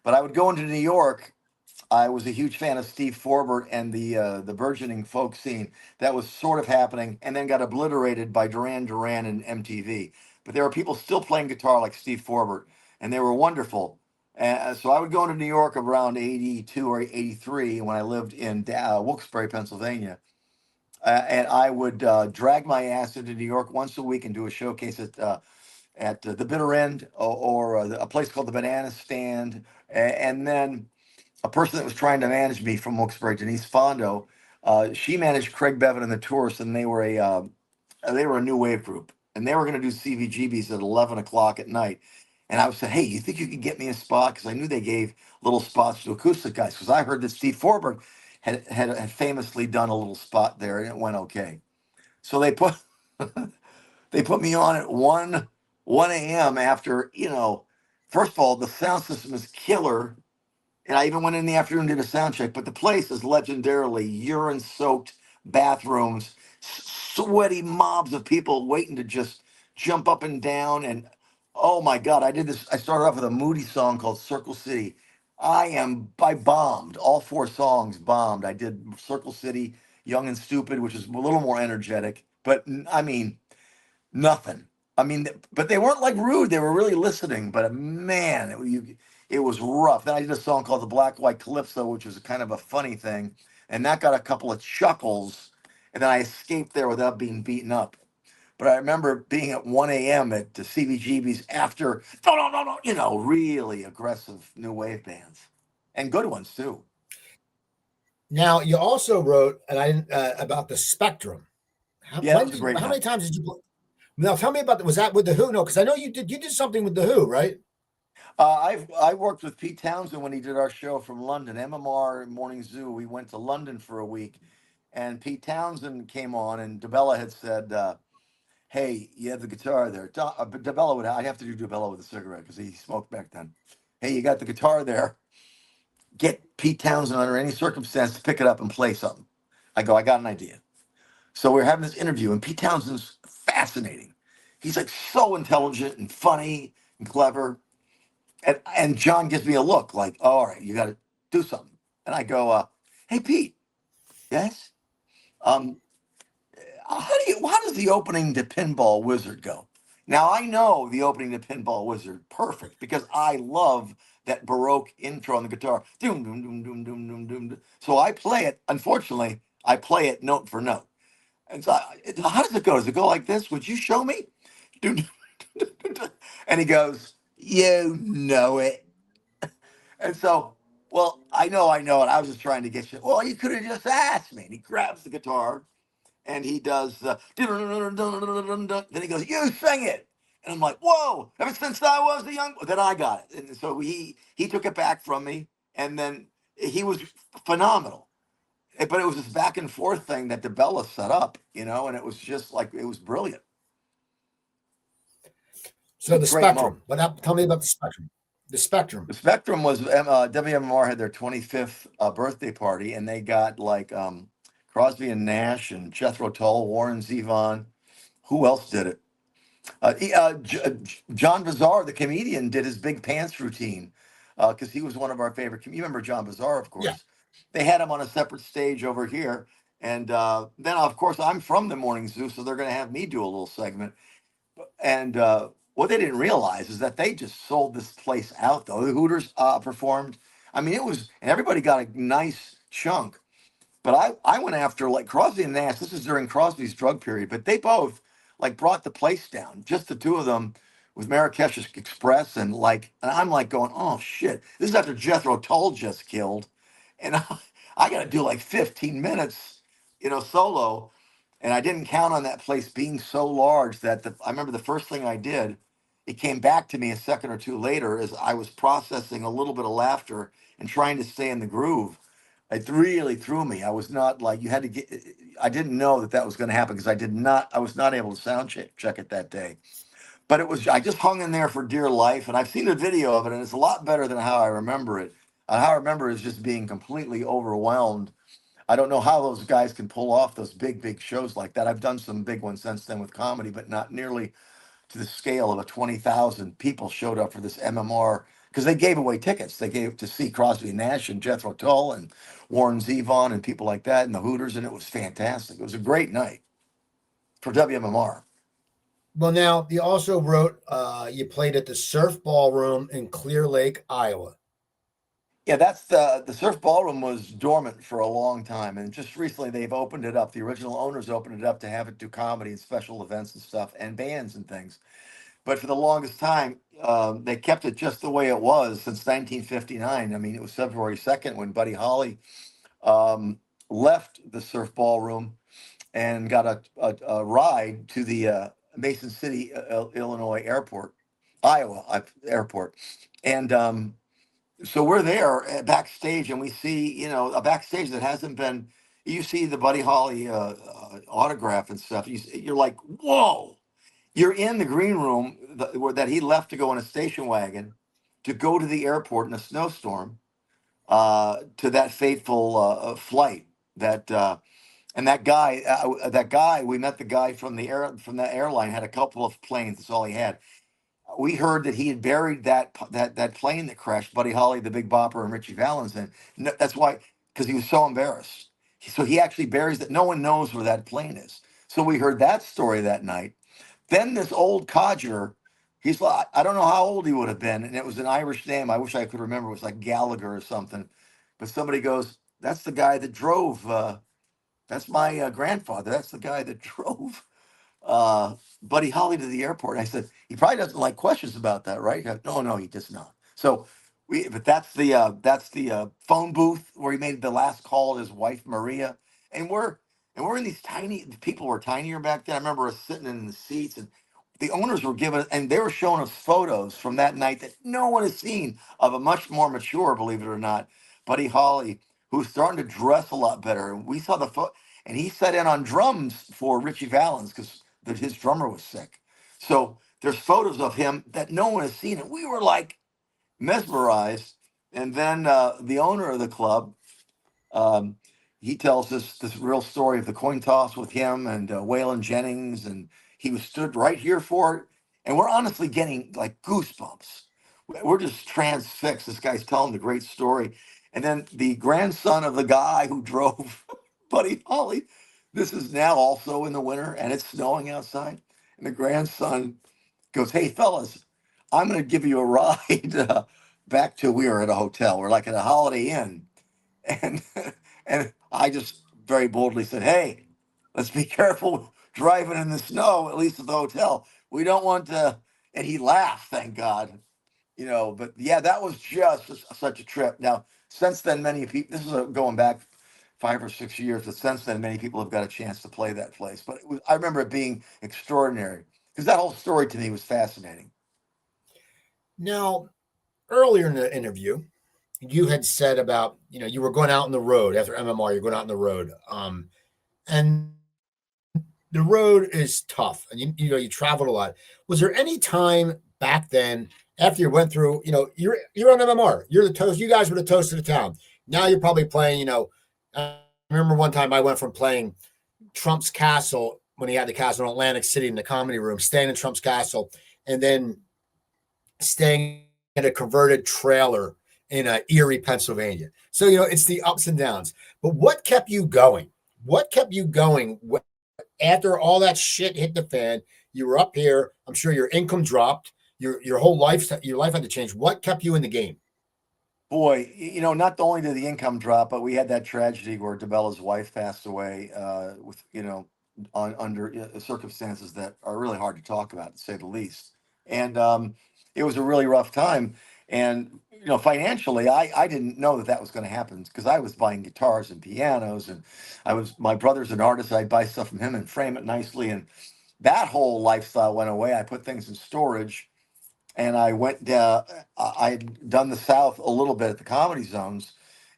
But I would go into New York. I was a huge fan of Steve Forbert and the burgeoning folk scene that was sort of happening, and then got obliterated by Duran Duran and MTV. But there were people still playing guitar like Steve Forbert, and they were wonderful. So I would go into New York around 82 or 83 when I lived in Wilkes-Barre, Pennsylvania. And I would drag my ass into New York once a week and do a showcase at the Bitter End, or a place called the Banana Stand. And then a person that was trying to manage me from Wilkes-Barre, Denise Fondo, she managed Craig Bevan and the Tourists, and they were a new wave group, and they were going to do CVGBs at 11 o'clock at night. And I was saying, hey, you think you could get me a spot? Because I knew they gave little spots to acoustic guys. Because I heard that Steve Forbert had famously done a little spot there, and it went okay. So they put me on at 1 a.m. after, first of all, the sound system is killer. And I even went in the afternoon and did a sound check. But the place is legendarily urine-soaked bathrooms, sweaty mobs of people waiting to just jump up and down. And oh my God, I did this. I started off with a Moody song called Circle City. I bombed. All 4 songs bombed. I did Circle City, Young and Stupid, which is a little more energetic. But I mean, nothing. I mean, but they weren't like rude. They were really listening. But man, it was rough. Then I did a song called The Black White Calypso, which was kind of a funny thing. And that got a couple of chuckles. And then I escaped there without being beaten up. But I remember being at 1 a.m. at the CBGB's after, no, really aggressive new wave bands. And good ones, too. Now, you also wrote, and I didn't, about the Spectrum. Yeah, that was a great how time. many times did you play? Now, tell me about that. Was that with the Who? No, because I know you did something with the Who, right? I worked with Pete Townshend when he did our show from London, MMR Morning Zoo. We went to London for a week, and Pete Townshend came on, and DeBella had said, hey, you have the guitar there. DeBella I'd have to do DeBella with a cigarette because he smoked back then. Hey, you got the guitar there. Get Pete Townshend under any circumstance to pick it up and play something. I got an idea. So we're having this interview, and Pete Townshend's fascinating. He's like so intelligent and funny and clever. And John gives me a look like, oh, all right, you got to do something. And I go, hey, Pete, yes? How does the opening to Pinball Wizard go? Now, I know the opening to Pinball Wizard perfect because I love that Baroque intro on the guitar. Doom, doom, doom, doom, doom, doom, doom. So I play it. Unfortunately, I play it note for note. And so how does it go? Does it go like this? Would you show me? And he goes, you know it. And so, well, I know it. I was just trying to get you. Well, you could have just asked me. And he grabs the guitar and he does, then he goes, you sing it. And I'm like, whoa, ever since I was a young, then I got it. And so he took it back from me. And then he was phenomenal. But it was this back and forth thing that DeBella set up, and it was just like, it was brilliant. So the Spectrum. Tell me about the Spectrum. The Spectrum. The Spectrum was WMMR had their 25th birthday party, and they got like Crosby and Nash and Jethro Tull, Warren Zevon. Who else did it? John Bazar, the comedian, did his big pants routine because he was one of our favorite. You remember John Bazar, of course. Yeah. They had him on a separate stage over here. And then, of course, I'm from the Morning Zoo, so they're going to have me do a little segment. And what they didn't realize is that they just sold this place out, though. The Hooters performed. I mean, and everybody got a nice chunk. But I went after, like, Crosby and Nash. This is during Crosby's drug period, but they both, like, brought the place down. Just the two of them with Marrakesh Express. And I'm like going, oh, shit. This is after Jethro Tull just killed. And I got to do like 15 minutes, solo. And I didn't count on that place being so large that I remember the first thing I did, it came back to me a second or two later as I was processing a little bit of laughter and trying to stay in the groove. It really threw me. I was not like, you had to get, I didn't know that was going to happen because I was not able to sound check it that day. But I just hung in there for dear life. And I've seen a video of it, and it's a lot better than how I remember it. How I remember it is just being completely overwhelmed. I don't know how those guys can pull off those big shows like that. I've done some big ones since then with comedy, but not nearly to the scale of 20,000 people showed up for this MMR because they gave away tickets. They gave to see Crosby and Nash and Jethro Tull and Warren Zevon and people like that and the Hooters, and it was fantastic. It was a great night for WMMR. Well, now you also wrote, you played at the Surf Ballroom in Clear Lake, Iowa. Yeah, that's the Surf Ballroom was dormant for a long time, and just recently they've opened it up. The original owners opened it up to have it do comedy and special events and stuff and bands and things. But for the longest time, they kept it just the way it was since 1959. I mean, it was February 2nd when Buddy Holly left the Surf Ballroom and got a ride to the Mason City, Illinois airport, Iowa airport. And so we're there backstage, and we see, a backstage that hasn't been. You see the Buddy Holly autograph and stuff. You're like, whoa! You're in the green room that he left to go in a station wagon to go to the airport in a snowstorm to that fateful flight. And that guy, we met the guy from that airline, had a couple of planes. That's all he had. We heard that he had buried that plane that crashed, Buddy Holly, the Big Bopper, and Richie Valens. And that's why, because he was so embarrassed. So he actually buries that. No one knows where that plane is. So we heard that story that night. Then this old codger, he's like, I don't know how old he would have been, and it was an Irish name. I wish I could remember. It was like Gallagher or something. But somebody goes, "That's the guy that drove. That's my grandfather. That's the guy that drove Buddy Holly to the airport." I said, "He probably doesn't like questions about that, right?" He goes, no, he does not. So but that's the phone booth where he made the last call to his wife Maria, and we're in these tiny. People were tinier back then. I remember us sitting in the seats, and the owners were giving, and they were showing us photos from that night that no one has seen of a much more mature, believe it or not, Buddy Holly, who's starting to dress a lot better. And we saw the photo, and he sat in on drums for Richie Valens because his drummer was sick. So there's photos of him that no one has seen, and we were like mesmerized. And then the owner of the club, um, he tells us this real story of the coin toss with him and Waylon Jennings, and he was stood right here for it. And we're honestly getting like goosebumps. We're just transfixed. This guy's telling the great story. And then the grandson of the guy who drove Buddy Holly, this is now also in the winter and it's snowing outside. And the grandson goes, "Hey, fellas, I'm going to give you a ride back to," we were at a hotel. We're like at a Holiday Inn. And and I just very boldly said, "Hey, let's be careful driving in the snow, at least at the hotel. We don't want to." And he laughed, thank God. But yeah, that was just such a trip. Now, since then, many people, this is going back 5 or 6 years, but since then, many people have got a chance to play that place. But I remember it being extraordinary because that whole story to me was fascinating. Now, earlier in the interview, you had said about, you were going out on the road after MMR, you're going out on the road. And the road is tough and you traveled a lot. Was there any time back then after you went through, you're on MMR, you're the toast, you guys were the toast of the town. Now you're probably playing, I remember one time I went from playing Trump's Castle when he had the castle in Atlantic City in the Comedy Room, staying in Trump's Castle, and then staying in a converted trailer in Erie, Pennsylvania. So, it's the ups and downs. But what kept you going? What kept you going after all that shit hit the fan? You were up here. I'm sure your income dropped. Your whole life had to change. What kept you in the game? Boy, not only did the income drop, but we had that tragedy where DeBella's wife passed away with, under circumstances that are really hard to talk about, to say the least. And it was a really rough time. And financially, I didn't know that was going to happen because I was buying guitars and pianos, and my brother's an artist. I'd buy stuff from him and frame it nicely, and that whole lifestyle went away. I put things in storage, and I went down. I'd done the South a little bit at the Comedy Zones,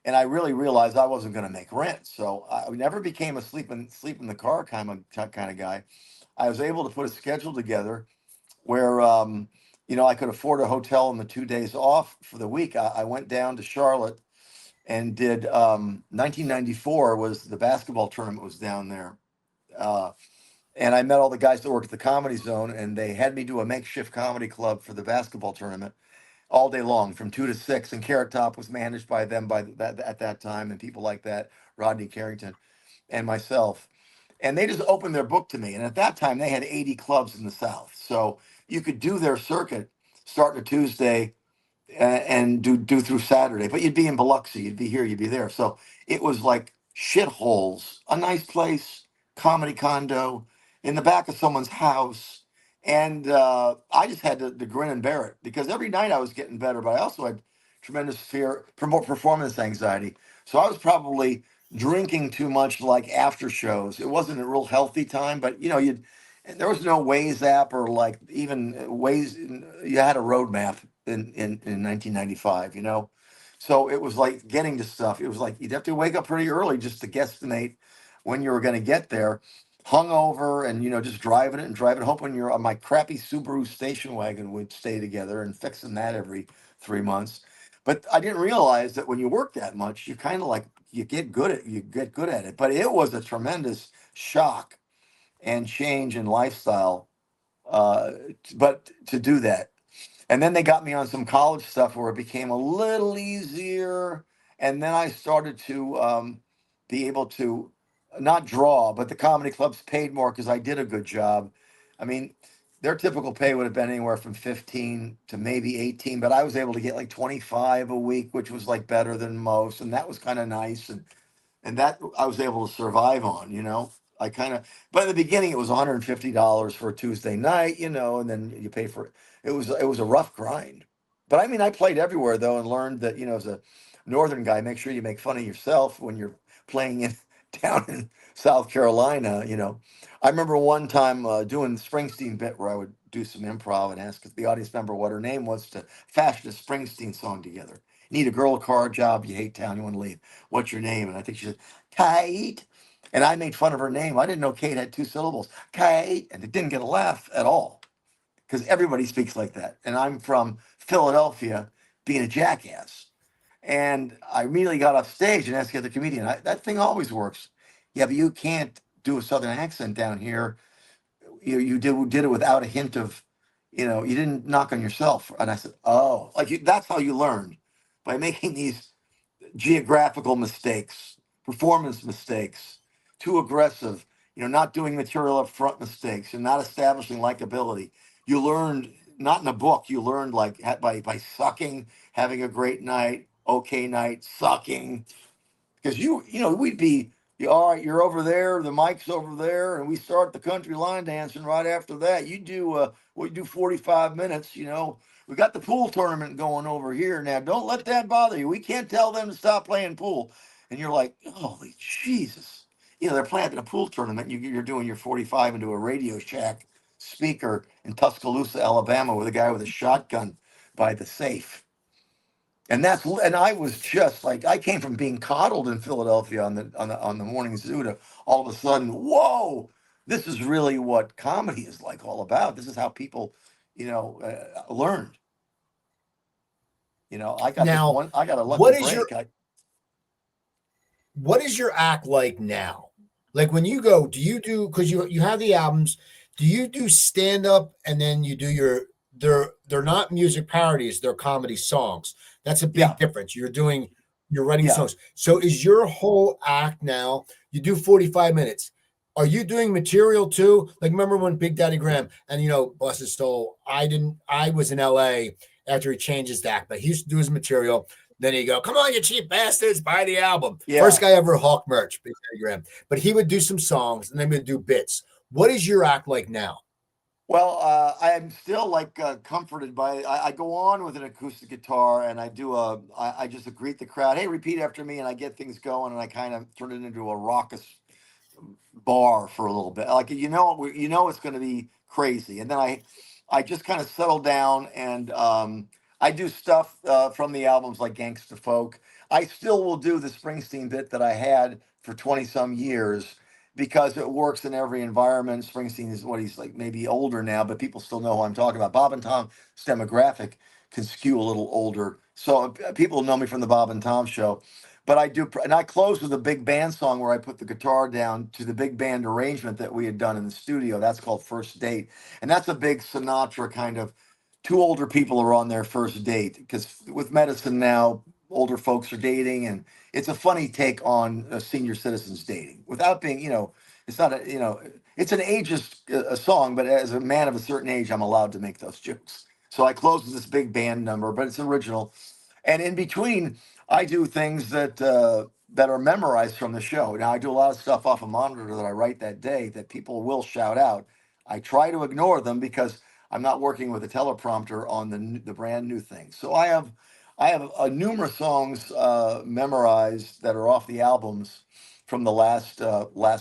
and I really realized I wasn't going to make rent. So I never became a sleep in the car kind of guy. I was able to put a schedule together where I could afford a hotel in the 2 days off for the week. I went down to Charlotte and did 1994 was the basketball tournament was down there. And I met all the guys that worked at the Comedy Zone, and they had me do a makeshift comedy club for the basketball tournament all day long from 2 to 6. And Carrot Top was managed by them at that time, and people like that, Rodney Carrington and myself. And they just opened their book to me. And at that time, they had 80 clubs in the South. So you could do their circuit starting a Tuesday and do through Saturday. But you'd be in Biloxi, you'd be here, you'd be there. So it was like shitholes, a nice place, comedy condo, in the back of someone's house. And I just had to grin and bear it because every night I was getting better, but I also had tremendous performance anxiety. So I was probably drinking too much, like after shows. It wasn't a real healthy time, but there was no Waze app or like even Waze. You had a roadmap in 1995, so it was like getting to stuff. It was like you'd have to wake up pretty early just to guesstimate when you were going to get there, hungover, and just driving it, hoping you're on my crappy Subaru station wagon would stay together and fixing that every 3 months. But I didn't realize that when you work that much, you kind of like you get good at it. But it was a tremendous shock and change in lifestyle. But to do that, and then they got me on some college stuff where it became a little easier, and then I started to be able to not draw, but the comedy clubs paid more because I did a good job. I mean, their typical pay would have been anywhere from 15 to maybe 18, but I was able to get like 25 a week, which was like better than most. And that was kind of nice. And that I was able to survive on, but in the beginning it was $150 for a Tuesday night, and then you pay for it. It was a rough grind. But I mean, I played everywhere though, and learned that, as a Northern guy, make sure you make fun of yourself when you're playing down in South Carolina. I remember one time doing the Springsteen bit where I would do some improv and ask the audience member what her name was to fashion a Springsteen song together. You need a girl, a car, a job, you hate town, you want to leave. What's your name? And I think she said, Kate. And I made fun of her name. I didn't know Kate had 2 syllables. Kate. And it didn't get a laugh at all because everybody speaks like that. And I'm from Philadelphia being a jackass. And I immediately got off stage and asked the other comedian, that thing always works. Yeah, but you can't do a Southern accent down here. You did it without a hint of, you didn't knock on yourself. And I said, oh, that's how you learn, by making these geographical mistakes, performance mistakes, too aggressive, not doing material up front mistakes, and not establishing likability. You learned, not in a book, you learned like by sucking, having a great night, okay night, sucking. Because we'd be, all right, you're over there, the mic's over there, and we start the country line dancing right after that. You do we do 45 minutes, we got the pool tournament going over here now. Don't let that bother you. We can't tell them to stop playing pool. And you're like, holy Jesus. They're playing a pool tournament. You're doing your 45 into a Radio Shack speaker in Tuscaloosa, Alabama, with a guy with a shotgun by the safe. And I was just like, I came from being coddled in Philadelphia on the Morning Zoo to all of a sudden, whoa, this is really what comedy is like all about. This is how people, learned. I got a lucky break. What is your act like now? Like when you go, do you do, because you have the albums, do you do stand up and then you do they're not music parodies, they're comedy songs. That's a big difference. You're writing songs. So is your whole act now, you do 45 minutes. Are you doing material too? Like remember when Big Daddy Graham and Busted Stole, I was in LA after he changed his act, but he used to do his material. Then he'd go, come on, you cheap bastards, buy the album. Yeah. First guy ever Hawk merch, Big Daddy Graham. But he would do some songs and then we'd do bits. What is your act like now? Well, I am still like comforted by. I go on with an acoustic guitar, and I just greet the crowd. Hey, repeat after me, and I get things going, and I kind of turn it into a raucous bar for a little bit. Like it's going to be crazy, and then I just kind of settle down, and I do stuff from the albums like Gangsta Folk. I still will do the Springsteen bit that I had for 20 some years because it works in every environment. Springsteen is what he's like, maybe older now, but people still know who I'm talking about. Bob and Tom's demographic can skew a little older, so people know me from the Bob and Tom show. But I do, and I close with a big band song where I put the guitar down to the big band arrangement that we had done in the studio. That's called First Date. And that's a big Sinatra kind of, two older people are on their first date. Because with medicine now, older folks are dating, and it's a funny take on senior citizens dating without being, it's not it's an ageist song, but as a man of a certain age, I'm allowed to make those jokes. So I close with this big band number, but it's original. And in between, I do things that are memorized from the show. Now I do a lot of stuff off a monitor that I write that day that people will shout out. I try to ignore them because I'm not working with a teleprompter on the brand new thing. So I have numerous songs memorized that are off the albums from the last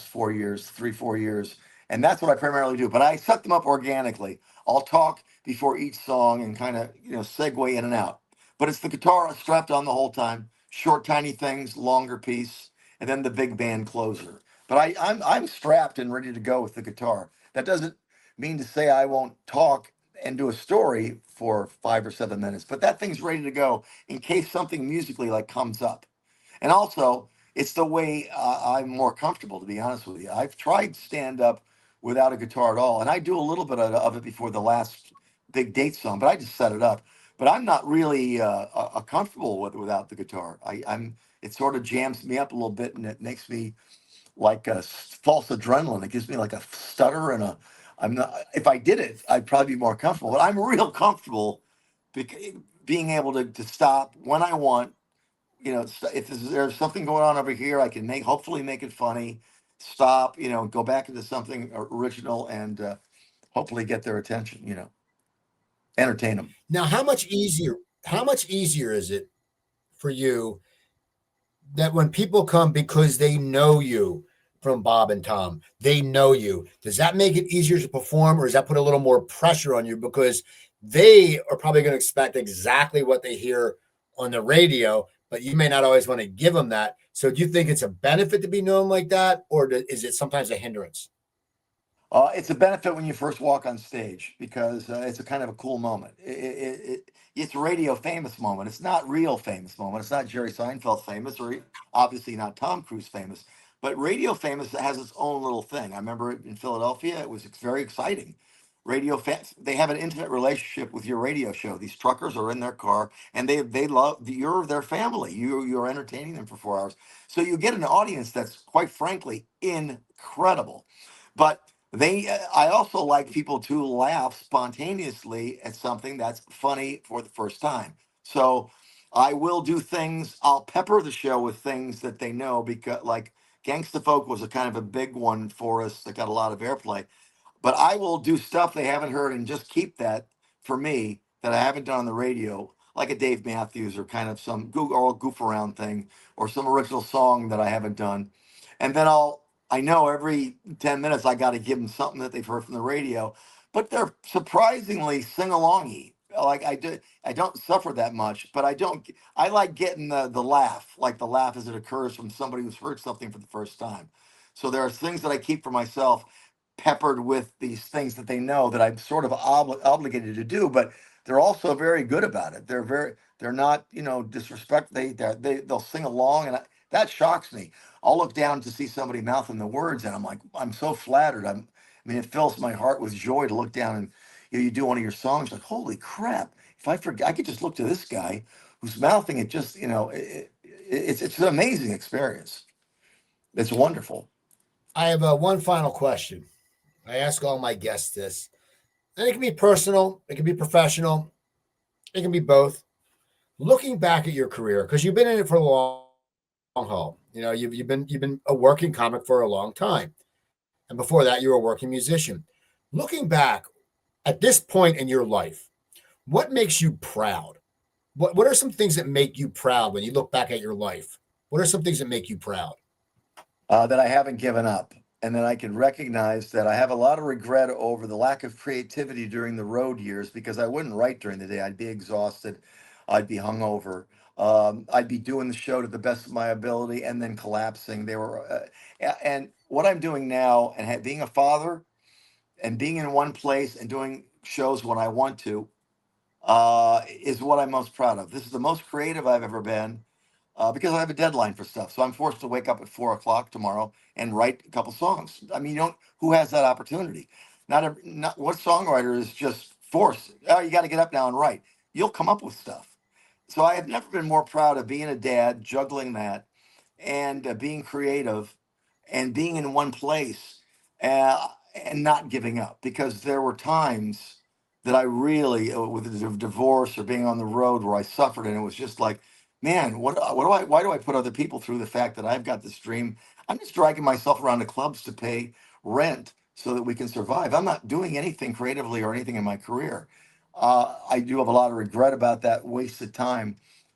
4 years, 3 4 years, and that's what I primarily do. But I set them up organically. I'll talk before each song and kind of segue in and out. But it's the guitar strapped on the whole time. Short, tiny things, longer piece, and then the big band closer. But I'm strapped and ready to go with the guitar. That doesn't mean to say I won't talk and do a story for 5 or 7 minutes, but that thing's ready to go in case something musically like comes up. And also, it's the way I'm more comfortable, to be honest with you. I've tried stand up without a guitar at all, and I do a little bit of it before the last big date song, but I just set it up. But I'm not really comfortable without the guitar. I'm it sort of jams me up a little bit, and it makes me like a false adrenaline. It gives me like a stutter and a. I'm not. If I did it, I'd probably be more comfortable. But I'm real comfortable being able to stop when I want. If there's something going on over here, I can hopefully make it funny. Stop. Go back into something original and hopefully get their attention. Entertain them. Now, how much easier is it for you that when people come because they know you from Bob and Tom, they know you? Does that make it easier to perform, or does that put a little more pressure on you because they are probably going to expect exactly what they hear on the radio, but you may not always want to give them that? So do you think it's a benefit to be known like that, or is it sometimes a hindrance? It's a benefit when you first walk on stage because it's a kind of a cool moment. It's a radio famous moment. It's not real famous moment. It's not Jerry Seinfeld famous or obviously not Tom Cruise famous. But radio famous has its own little thing. I remember it in Philadelphia. It was very exciting. Radio fans, they have an intimate relationship with your radio show. These truckers are in their car and they love you're their family. You're entertaining them for 4 hours. So you get an audience that's quite frankly incredible. But I also like people to laugh spontaneously at something that's funny for the first time. So I will do things, I'll pepper the show with things that they know because like Gangsta Folk was a kind of a big one for us that got a lot of airplay. But I will do stuff they haven't heard and just keep that for me that I haven't done on the radio, like a Dave Matthews or kind of some goof around thing or some original song that I haven't done. And then I know every 10 minutes I got to give them something that they've heard from the radio, but they're surprisingly sing-alongy. Like I don't suffer that much, but I like getting the laugh, like the laugh as it occurs from somebody who's heard something for the first time. So there are things that I keep for myself peppered with these things that they know that I'm sort of obligated to do, but they're also very good about it. They're not, disrespect. They'll sing along, and that shocks me. I'll look down to see somebody mouthing the words, and I'm like, I'm so flattered. It fills my heart with joy to look down and you do one of your songs, like, holy crap! If I forget, I could just look to this guy who's mouthing it. Just it's an amazing experience. It's wonderful. I have one final question. I ask all my guests this, and it can be personal, it can be professional, it can be both. Looking back at your career, because you've been in it for a long haul, you've been a working comic for a long time, and before that, you were a working musician. Looking back, at this point in your life, what makes you proud? What are some things that make you proud when you look back at your life? What are some things that make you proud? That I haven't given up, and that I can recognize that I have a lot of regret over the lack of creativity during the road years, because I wouldn't write during the day. I'd be exhausted, I'd be hungover, I'd be doing the show to the best of my ability and then collapsing. And what I'm doing now, and being a father and being in one place and doing shows when I want to, is what I'm most proud of. This is the most creative I've ever been, because I have a deadline for stuff. So I'm forced to wake up at 4 o'clock tomorrow and write a couple songs. I mean, who has that opportunity? Not what songwriter is just forced. Oh, you got to get up now and write. You'll come up with stuff. So I have never been more proud of being a dad, juggling that, and being creative, and being in one place, and not giving up, because there were times that I really, with a divorce or being on the road, where I suffered, and it was just like, man, why do I put other people through the fact that I've got this dream? I'm just dragging myself around the clubs to pay rent so that we can survive. I'm not doing anything creatively or anything in my career. I do have a lot of regret about that wasted time,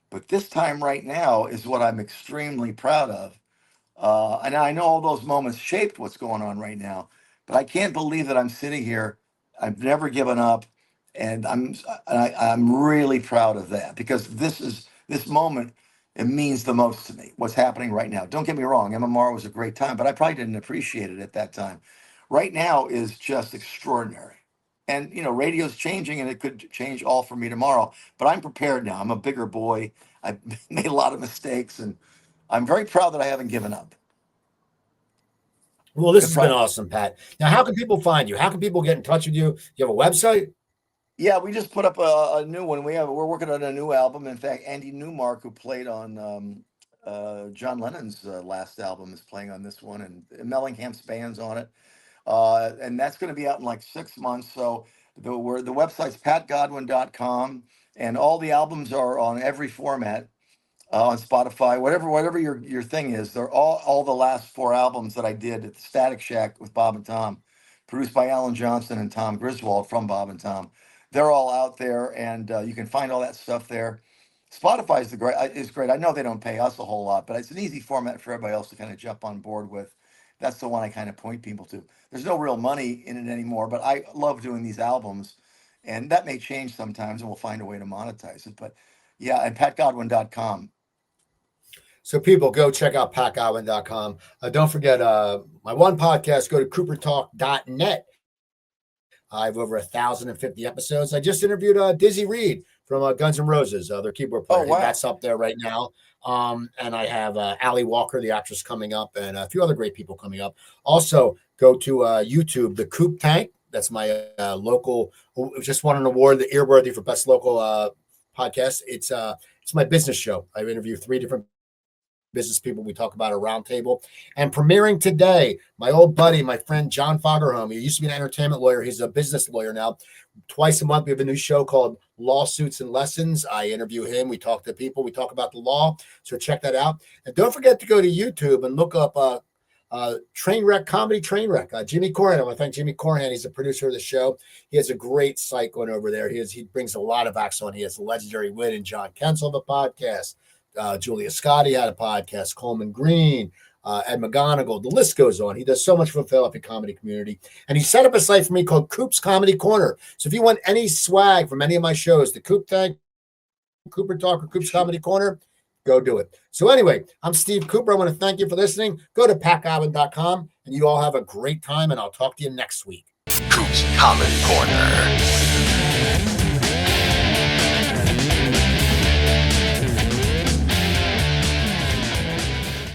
but this time right now is what I'm extremely proud of. And I know all those moments shaped what's going on right now, but I can't believe that I'm sitting here. I've never given up, and I'm really proud of that, because this moment, it means the most to me. What's happening right now? Don't get me wrong, MMR was a great time, but I probably didn't appreciate it at that time. Right now is just extraordinary. And radio's changing, and it could change all for me tomorrow. But I'm prepared now. I'm a bigger boy. I've made a lot of mistakes, and I'm very proud that I haven't given up. Well, this has been awesome, Pat. Now, how can people find you? How can people get in touch with you? You have a website? Yeah, we just put up a new one. We're working on a new album. In fact, Andy Newmark, who played on John Lennon's last album, is playing on this one, and Mellingham's band's on it. And that's going to be out in like 6 months. So the website's patgodwin.com, and all the albums are on every format, on Spotify, whatever your thing is. They're all the last 4 albums that I did at the Static Shack with Bob and Tom, produced by Alan Johnson and Tom Griswold from Bob and Tom. They're all out there, and you can find all that stuff there. Spotify is great. I know they don't pay us a whole lot, but it's an easy format for everybody else to kind of jump on board with. That's the one I kind of point people to. There's no real money in it anymore, but I love doing these albums, and that may change sometimes, and we'll find a way to monetize it. But yeah, and patgodwin.com. So people, go check out patgodwin.com. Don't forget my one podcast, go to coopertalk.net. I have over 1,050 episodes. I just interviewed Dizzy Reed from Guns N' Roses, their keyboard player. Oh, wow. That's up there right now. And I have Ali Walker, the actress, coming up, and a few other great people coming up. Also, go to YouTube, the Coop Tank. That's my local. Just won an award, the Earworthy, for best local podcast. It's my business show. I interview 3 different business people. We talk about a roundtable, and premiering today, my old buddy, my friend John Fagerholm. He used to be an entertainment lawyer. He's a business lawyer now. Twice a month, we have a new show called Lawsuits and Lessons. I interview him. We talk to people. We talk about the law. So check that out. And don't forget to go to YouTube and look up Trainwreck Comedy Trainwreck. Jimmy Corhan. I want to thank Jimmy Corhan. He's the producer of the show. He has a great site going over there. He brings a lot of acts on. He has the legendary Win and John Kensel of a podcast. Julia Scotti had a podcast, Coleman Green, Ed McGonigal. The list goes on. He does so much for the Philadelphia comedy community. And he set up a site for me called Coop's Comedy Corner. So if you want any swag from any of my shows, the Coop Tank, Cooper Talk, or Coop's Comedy Corner, go do it. So anyway, I'm Steve Cooper. I want to thank you for listening. Go to patgodwin.com, and you all have a great time, and I'll talk to you next week. Coop's Comedy Corner.